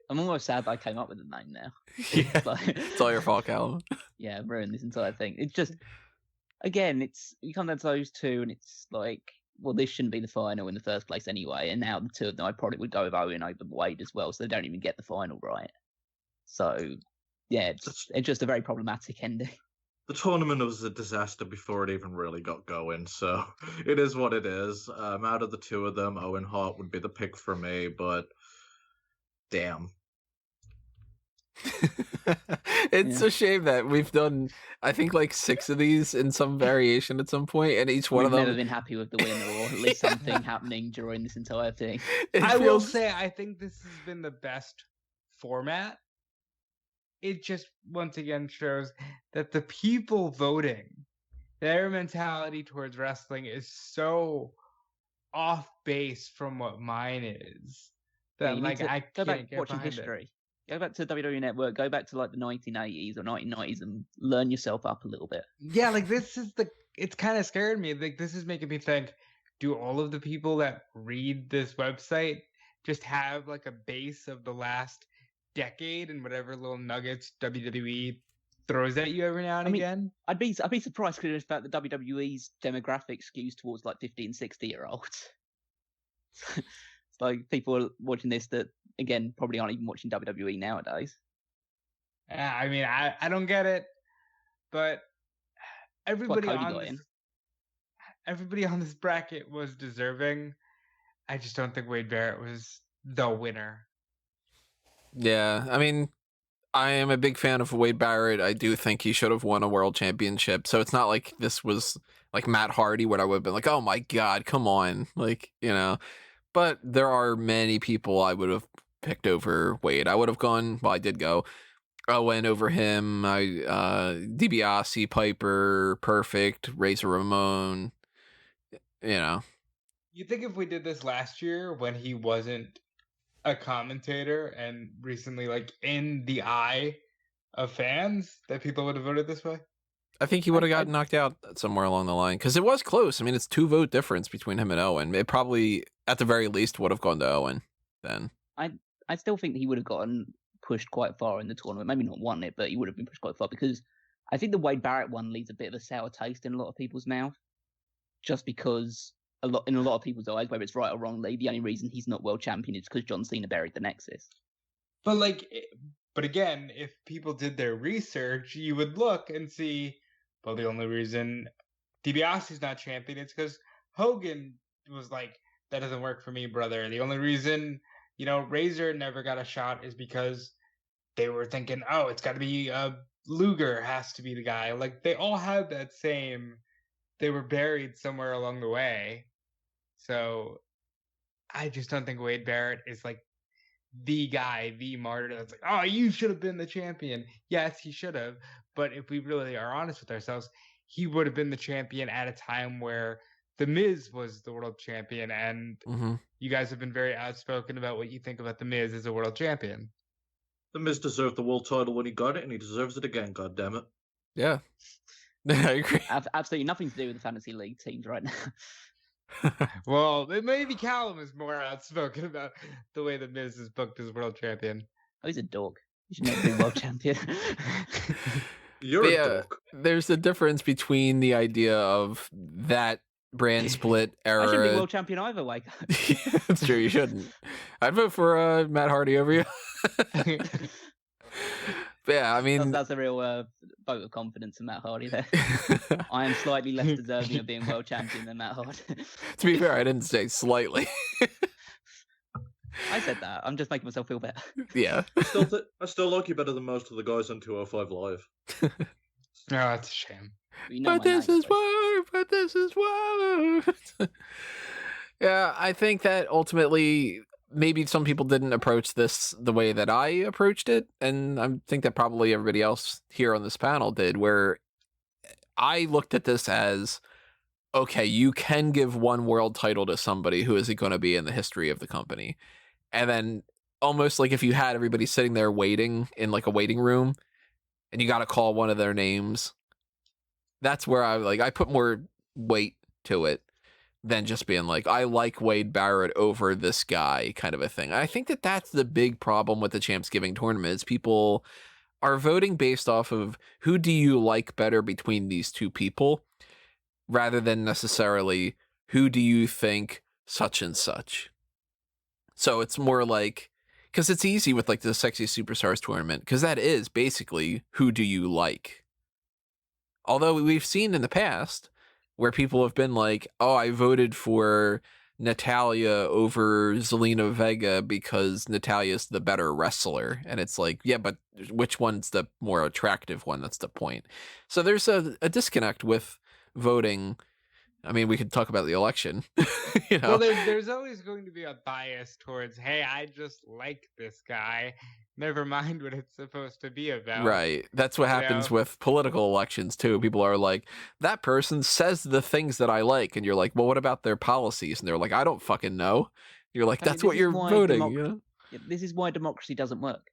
I'm almost sad that I came up with the name now. Yeah, it's all your fault, Callum. Yeah, I've ruined this entire thing. It's just, again, you come down to those two, and it's like, well, this shouldn't be the final in the first place anyway. And now the two of them, I probably would go with Owen over Wade as well, so they don't even get the final right. So, yeah, it's just a very problematic ending. the tournament was a disaster before it even really got going, so it is what it is. Out of the two of them, Owen Hart would be the pick for me, but damn. It's a shame that we've done, I think, like 6 of these in some variation at some point, and each one We've of them. never been happy with the winner, or at least something happening during this entire thing. I will say, I think this has been the best format. It just once again shows that the people voting, their mentality towards wrestling is so off base from what mine is that Yeah, I go can't back get watching behind history. Go back to WWE Network. Go back to like the 1980s or 1990s and learn yourself up a little bit. Yeah, like this is it's kind of scared me. Like this is making me think, do all of the people that read this website just have like a base of the last decade and whatever little nuggets WWE throws at you every now and again? I'd be surprised because in fact the WWE's demographic skews towards like 15, 60-year-olds. It's like people are watching this that again probably aren't even watching WWE nowadays. I mean, I don't get it, but everybody on this bracket was deserving. I just don't think Wade Barrett was the winner. Yeah, I mean, I am a big fan of Wade Barrett. I do think he should have won a world championship. So it's not like this was like Matt Hardy, where I would have been like, oh my God, come on. Like, you know, but there are many people I would have picked over Wade. I would have gone, well, I did go Owen over him. DiBiase, Piper, Perfect, Razor Ramon, you know. You think if we did this last year when he wasn't a commentator and recently like in the eye of fans that people would have voted this way? I think he would have gotten knocked out somewhere along the line because it was close. I mean, it's 2 vote difference between him and Owen. It probably, at the very least, would have gone to Owen then. I still think he would have gotten pushed quite far in the tournament. Maybe not won it, but he would have been pushed quite far because I think the Wade Barrett one leaves a bit of a sour taste in a lot of people's mouth, just because in a lot of people's eyes, whether it's right or wrong, the only reason he's not world champion is because John Cena buried the Nexus. But again, if people did their research, you would look and see, well, the only reason DiBiase's not champion is because Hogan was like, that doesn't work for me, brother. The only reason, Razor never got a shot is because they were thinking, oh, it's got to be Luger has to be the guy. Like, they all had that same, they were buried somewhere along the way. So I just don't think Wade Barrett is like the guy, the martyr that's like, oh, you should have been the champion. Yes, he should have. But if we really are honest with ourselves, he would have been the champion at a time where The Miz was the world champion. And you guys have been very outspoken about what you think about The Miz as a world champion. The Miz deserved the world title when he got it, and he deserves it again, goddammit. Yeah. I agree. Absolutely nothing to do with the fantasy league teams right now. Well, maybe Callum is more outspoken about the way the Miz is booked as world champion. Oh, he's a dog. He should never be world champion. You're a dog. There's a difference between the idea of that brand split era. I shouldn't be world champion either, Wago. Yeah, that's true. You shouldn't. I'd vote for Matt Hardy over you. But yeah, I mean, that's a real vote of confidence in Matt Hardy there. I am slightly less deserving of being world champion than Matt Hardy. To be fair, I didn't say slightly. I said that. I'm just making myself feel better. Yeah. I still like you better than most of the guys on 205 Live. No, that's a shame. But this is war. Yeah, I think that ultimately maybe some people didn't approach this the way that I approached it, and I think that probably everybody else here on this panel did, where I looked at this as, okay, you can give one world title to somebody who isn't going to be in the history of the company. And then almost like if you had everybody sitting there waiting in like a waiting room and you got to call one of their names, that's where I put more weight to it than just being like, I like Wade Barrett over this guy kind of a thing. I think that that's the big problem with the Champsgiving tournament is people are voting based off of who do you like better between these two people rather than necessarily who do you think such and such. So it's more like, because it's easy with like the Sexy Superstars tournament, because that is basically who do you like. Although we've seen in the past where people have been like, oh, I voted for Natalia over Zelina Vega because Natalia's the better wrestler. And it's like, yeah, but which one's the more attractive one? That's the point. So there's a disconnect with voting. I mean, we could talk about the election, you know. Well, there's always going to be a bias towards, hey, I just like this guy. Never mind what it's supposed to be about. Right. That's what happens with political elections, too. People are like, that person says the things that I like. And you're like, well, what about their policies? And they're like, I don't fucking know. You're like, that's what you're voting. You know? This is why democracy doesn't work.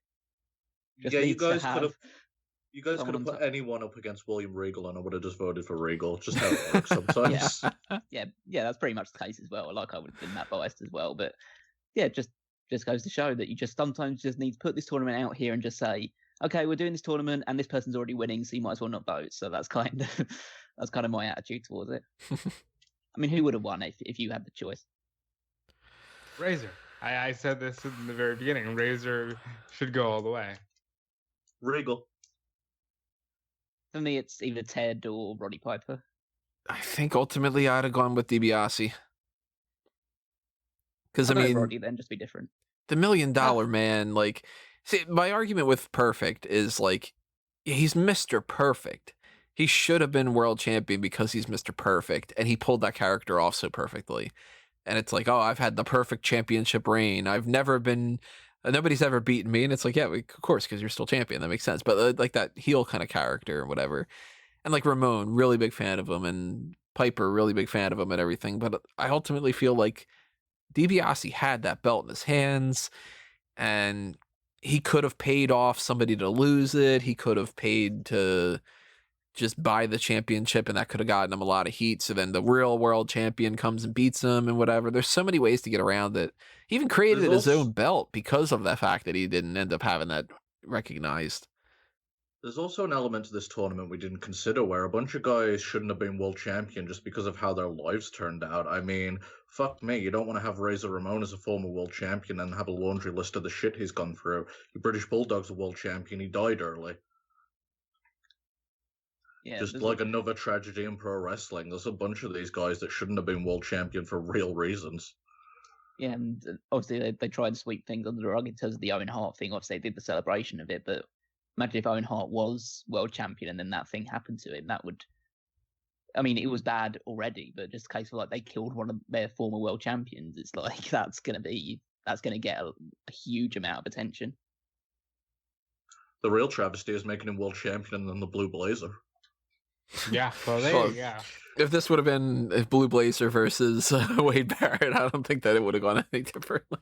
Yeah, you guys could have put anyone up against William Regal, and I would have just voted for Regal. Just how it works sometimes. Yeah, that's pretty much the case as well. Like, I would have been that biased as well. But yeah, just goes to show that you just sometimes just need to put this tournament out here and just say, okay, we're doing this tournament, and this person's already winning, so you might as well not vote. So that's kind of my attitude towards it. I mean, who would have won if you had the choice? Razor. I said this in the very beginning. Razor should go all the way. Regal. For me, it's either Ted or Roddy Piper. I think ultimately I'd have gone with DiBiase. Because, I mean, Roddy then just be different. The $1 Million Man, like, see, my argument with Perfect is, like, he's Mr. Perfect. He should have been world champion because he's Mr. Perfect, and he pulled that character off so perfectly. And it's like, oh, I've had the perfect championship reign. I've never been... nobody's ever beaten me. And it's like, yeah, of course, because you're still champion. That makes sense. But like that heel kind of character or whatever. And like Ramon, really big fan of him. And Piper, really big fan of him and everything. But I ultimately feel like DiBiase had that belt in his hands. And he could have paid off somebody to lose it. He could have paid to just buy the championship, and that could have gotten him a lot of heat. So then the real world champion comes and beats him and whatever. There's so many ways to get around it. He even created his own belt because of the fact that he didn't end up having that recognized. There's also an element to this tournament we didn't consider where a bunch of guys shouldn't have been world champion just because of how their lives turned out. I mean, fuck me, you don't want to have Razor Ramon as a former world champion and have a laundry list of the shit he's gone through. The British Bulldog's a world champion, he died early. Yeah, just like another tragedy in pro wrestling. There's a bunch of these guys that shouldn't have been world champion for real reasons. Yeah, and obviously they tried to sweep things under the rug in terms of the Owen Hart thing. Obviously they did the celebration of it, but imagine if Owen Hart was world champion and then that thing happened to him. That would, I mean, it was bad already, but just a case of like they killed one of their former world champions. It's like that's gonna get a huge amount of attention. The real travesty is making him world champion and then the Blue Blazer. Yeah, well, there you go. If this would have been Blue Blazer versus Wade Barrett, I don't think that it would have gone any differently.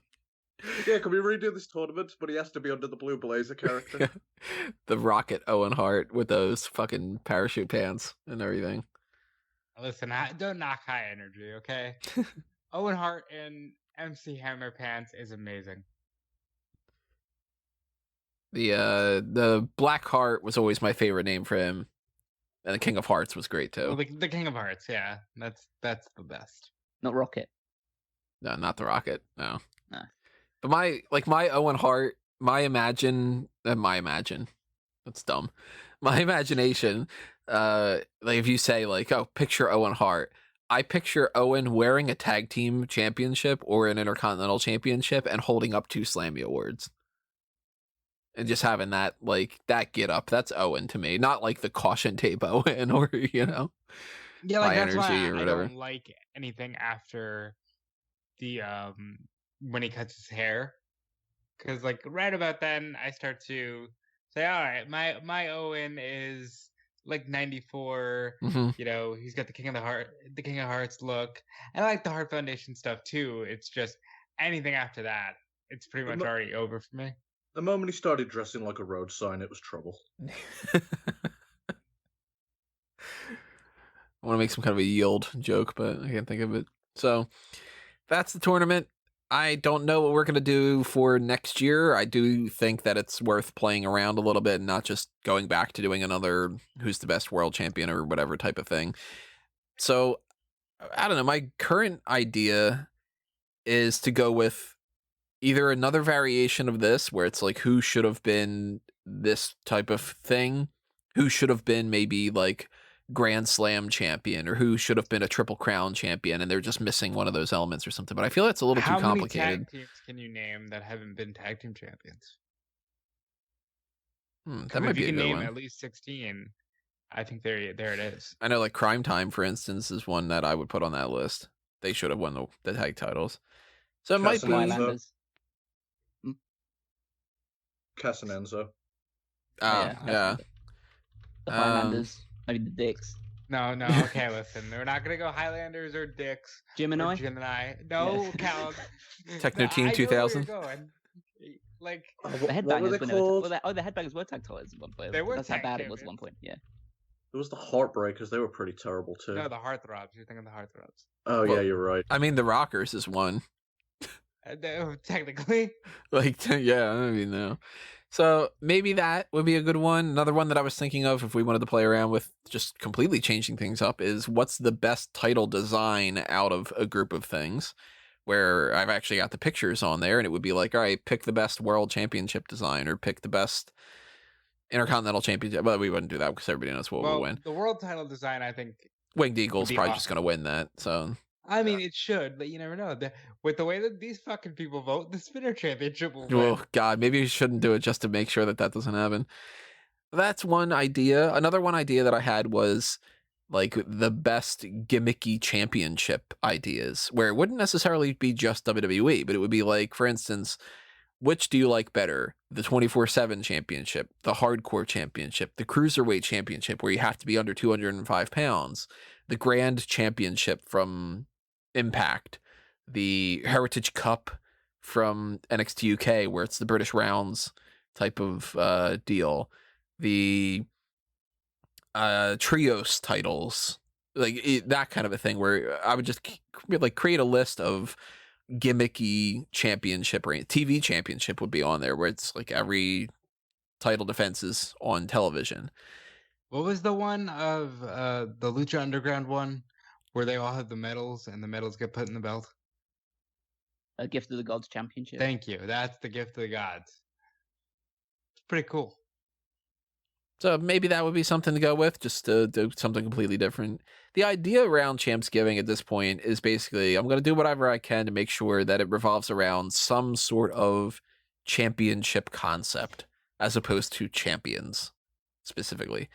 Yeah, can we redo this tournament? But he has to be under the Blue Blazer character. The Rocket Owen Hart with those fucking parachute pants and everything. Listen, don't knock high energy, okay? Owen Hart in MC Hammer pants is amazing. The Black Heart was always my favorite name for him. And the King of Hearts was great too. Well, the King of Hearts, yeah, that's the best. Not Rocket. No, not the Rocket. No. But my Owen Hart, my imagination. That's dumb. My imagination. Like if you say like, oh, picture Owen Hart, I picture Owen wearing a tag team championship or an Intercontinental Championship and holding up 2 Slammy Awards. And just having that, like, that get up, that's Owen to me. Not like the caution tape Owen or, you know, yeah, like that's why or whatever. I don't like anything after the when he cuts his hair. Because, like, right about then, I start to say, all right, my Owen is like 94. Mm-hmm. You know, he's got the King of Hearts look. And I like the Heart Foundation stuff too. It's just anything after that, it's pretty much already over for me. The moment he started dressing like a road sign, it was trouble. I want to make some kind of a yield joke, but I can't think of it. So that's the tournament. I don't know what we're going to do for next year. I do think that it's worth playing around a little bit and not just going back to doing another who's the best world champion or whatever type of thing. So I don't know. My current idea is to go with either another variation of this where it's like who should have been this type of thing, who should have been maybe like Grand Slam champion or who should have been a Triple Crown champion, and they're just missing one of those elements or something. But I feel that's a little too complicated. How many tag teams can you name that haven't been tag team champions? That might be a good name one. At least 16. I think there it is. I know, like Crime Time, for instance, is one that I would put on that list. They should have won the tag titles. So it might be Highlanders. Casanenzo. Yeah. The Highlanders. Maybe the Dicks. No. Okay, listen. We're not gonna go Highlanders or Dicks. Gemini. Or Gemini. No, Cal. Techno Team 2000. Like the Headbangers the Headbangers were tag titles at one point. They were. That's how bad it was at one point. Yeah. There was the Heartbreakers. They were pretty terrible too. No, the Heartthrobs. You're thinking the Heartthrobs. Oh yeah, you're right. I mean, the Rockers is one. Technically. Yeah, I mean, no. So maybe that would be a good one. Another one that I was thinking of, if we wanted to play around with just completely changing things up, is what's the best title design out of a group of things, where I've actually got the pictures on there, and it would be like, all right, pick the best world championship design or pick the best Intercontinental Championship. Well, we wouldn't do that because everybody knows what will win. The world title design, I think, Winged Eagle's probably just going to win that. So I mean, it should, but you never know. With the way that these fucking people vote, the Spinner Championship will win. Oh God, maybe we shouldn't do it just to make sure that doesn't happen. That's one idea. Another one idea that I had was like the best gimmicky championship ideas, where it wouldn't necessarily be just WWE, but it would be like, for instance, which do you like better? The 24/7 championship, the hardcore championship, the cruiserweight championship, where you have to be under 205 pounds, the grand championship from Impact, the Heritage Cup from NXT UK, where it's the British Rounds type of deal, the trios titles, like that kind of a thing, where I would just like create a list of gimmicky championship, or TV championship would be on there, where it's like every title defense is on television. What was the one of the Lucha Underground one where they all have the medals and the medals get put in the belt? A Gift of the Gods Championship. Thank you. That's the Gift of the Gods. It's pretty cool. So maybe that would be something to go with, just to do something completely different. The idea around Champsgiving at this point is basically, I'm going to do whatever I can to make sure that it revolves around some sort of championship concept, as opposed to champions specifically.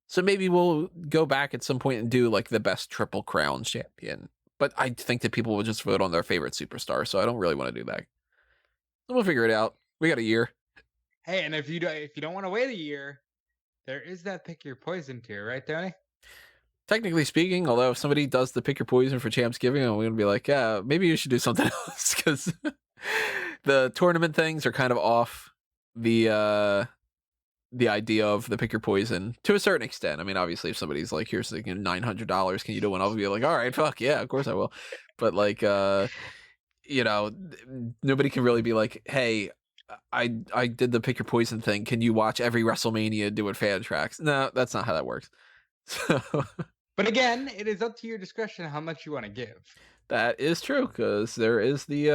So maybe we'll go back at some point and do like the best Triple Crown champion. But I think that people will just vote on their favorite superstar, so I don't really want to do that. So we'll figure it out. We got a year. Hey, and if you don't want to wait a year, there is that Pick Your Poison tier, right, Tony? Technically speaking, although if somebody does the Pick Your Poison for Champsgiving, I'm going to be like, yeah, maybe you should do something else, because the tournament things are kind of off the idea of the Pick Your Poison to a certain extent. I mean, obviously, if somebody's like, here's like $900, can you do one? I'll be like, all right, fuck yeah, of course I will. But like, nobody can really be like, hey, I did the Pick Your Poison thing. Can you watch every WrestleMania doing fan tracks? No, that's not how that works. So, but again, it is up to your discretion how much you want to give. That is true, because there is the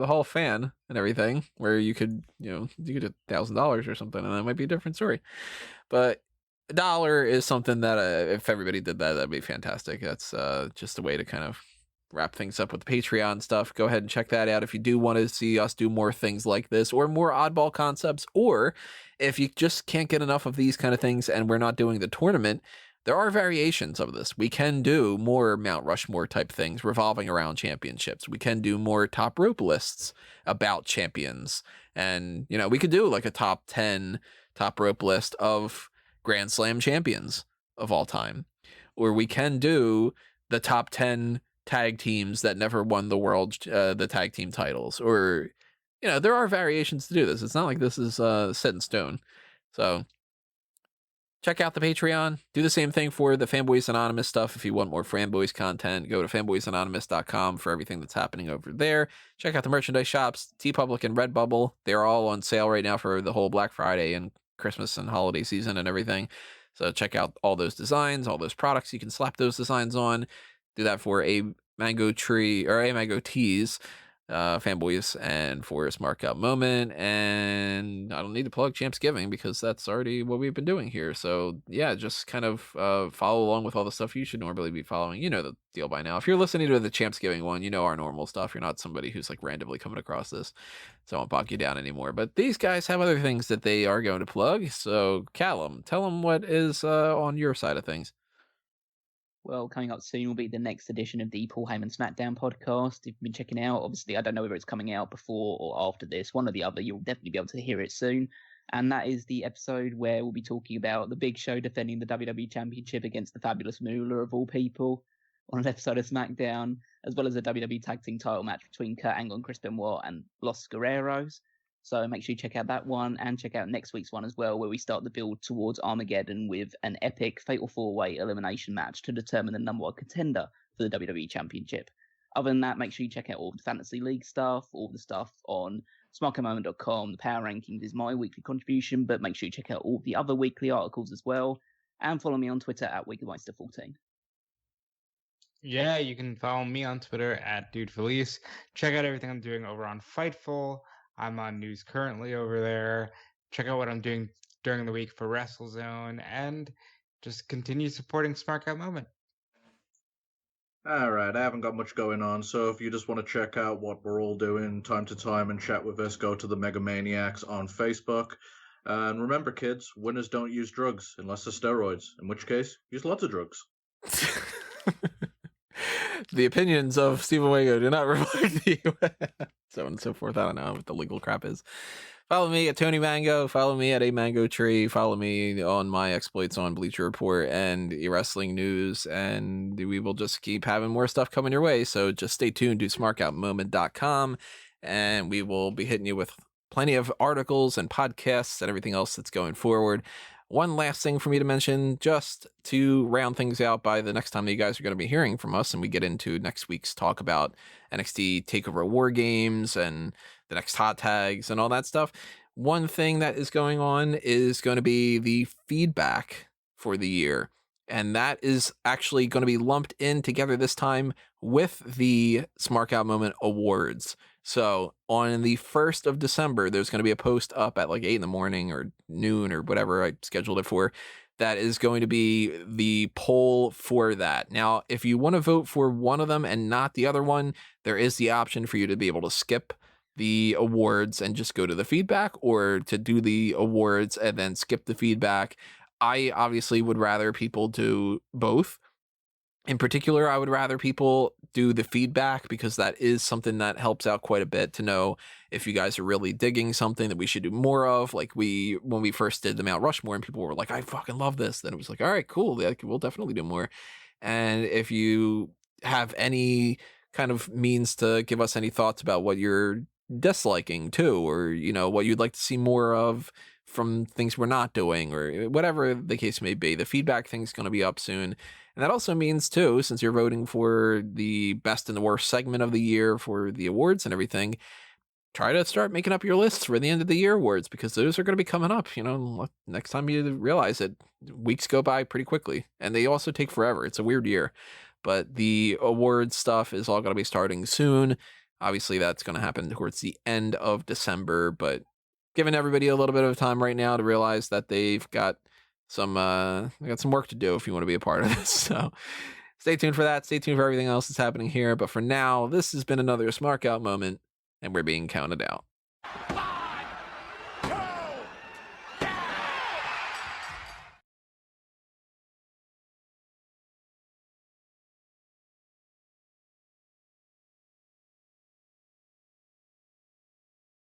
Hall of Fan and everything, where you could get $1,000 or something, and that might be a different story. But $1 is something that if everybody did that, that'd be fantastic. That's just a way to kind of wrap things up with the Patreon stuff. Go ahead and check that out if you do want to see us do more things like this, or more oddball concepts, or if you just can't get enough of these kind of things and we're not doing the tournament, there are variations of this. We can do more Mount Rushmore type things revolving around championships. We can do more top rope lists about champions. And, we could do like a top 10 top rope list of Grand Slam champions of all time. Or we can do the top 10 tag teams that never won the tag team titles. Or, there are variations to do this. It's not like this is set in stone. So check out the Patreon. Do the same thing for the Fanboys Anonymous stuff. If you want more Fanboys content, go to fanboysanonymous.com for everything that's happening over there. Check out the merchandise shops, TeePublic and Redbubble. They're all on sale right now for the whole Black Friday and Christmas and holiday season and everything. So check out all those designs, all those products. You can slap those designs on. Do that for a mango tree or a mango teas. fanboys and for Smark Out Moment. And I don't need to plug Champsgiving because that's already what we've been doing here. So yeah, just kind of follow along with all the stuff you should normally be following. You know the deal by now. If you're listening to the Champsgiving one, you know our normal stuff. You're not somebody who's like randomly coming across this, so I won't bog you down anymore. But these guys have other things that they are going to plug. So Callum, tell them what is on your side of things. Well, coming up soon will be the next edition of the Paul Heyman SmackDown podcast. If you've been checking out, obviously, I don't know whether it's coming out before or after this, one or the other. You'll definitely be able to hear it soon. And that is the episode where we'll be talking about the Big Show defending the WWE Championship against the Fabulous Moolah of all people on an episode of SmackDown, as well as a WWE Tag Team title match between Kurt Angle and Chris Benoit and Los Guerreros. So make sure you check out that one and check out next week's one as well, where we start the build towards Armageddon with an epic Fatal 4-Way elimination match to determine the number one contender for the WWE Championship. Other than that, make sure you check out all the Fantasy League stuff, all the stuff on smarkoutmoment.com. The Power Rankings is my weekly contribution, but make sure you check out all the other weekly articles as well. And follow me on Twitter at WeeklyMeister14. Yeah, you can follow me on Twitter at DudeFelice. Check out everything I'm doing over on Fightful. I'm on News Currently over there. Check out what I'm doing during the week for WrestleZone, and just continue supporting Smark Out Moment. All right, I haven't got much going on, so if you just want to check out what we're all doing time to time and chat with us, go to the Megamaniacs on Facebook. And remember, kids, winners don't use drugs unless they're steroids, in which case, use lots of drugs. The opinions of Stephen Wago do not reflect the so on and so forth. I don't know what the legal crap is. Follow me at Tony Mango. Follow me at A Mango Tree. Follow me on my exploits on Bleacher Report and wrestling news. And we will just keep having more stuff coming your way. So just stay tuned to smarkoutmoment.com. And we will be hitting you with plenty of articles and podcasts and everything else that's going forward. One last thing for me to mention, just to round things out by the next time that you guys are going to be hearing from us, and we get into next week's talk about NXT TakeOver War Games and the next hot tags and all that stuff. One thing that is going on is going to be the feedback for the year. And that is actually going to be lumped in together this time with the Smark Out Moment Awards. So on the 1st of December, there's going to be a post up at like 8 in the morning or noon or whatever I scheduled it for. That is going to be the poll for that. Now, if you want to vote for one of them and not the other one, there is the option for you to be able to skip the awards and just go to the feedback, or to do the awards and then skip the feedback. I obviously would rather people do both. In particular, I would rather people do the feedback because that is something that helps out quite a bit to know if you guys are really digging something that we should do more of. Like when we first did the Mount Rushmore and people were like, I fucking love this. Then it was like, all right, cool. We'll definitely do more. And if you have any kind of means to give us any thoughts about what you're disliking too, or, you know, what you'd like to see more of from things we're not doing, or whatever the case may be, the feedback thing's going to be up soon. And that also means, too, since you're voting for the best and the worst segment of the year for the awards and everything, try to start making up your lists for the end of the year awards, because those are going to be coming up. You know, next time you realize it, weeks go by pretty quickly, and they also take forever. It's a weird year, but the awards stuff is all going to be starting soon. Obviously, that's going to happen towards the end of December, but giving everybody a little bit of time right now to realize that they've got some work to do if you want to be a part of this. So stay tuned for that. Stay tuned for everything else that's happening here. But for now, this has been another Smark Out Moment, and we're being counted out.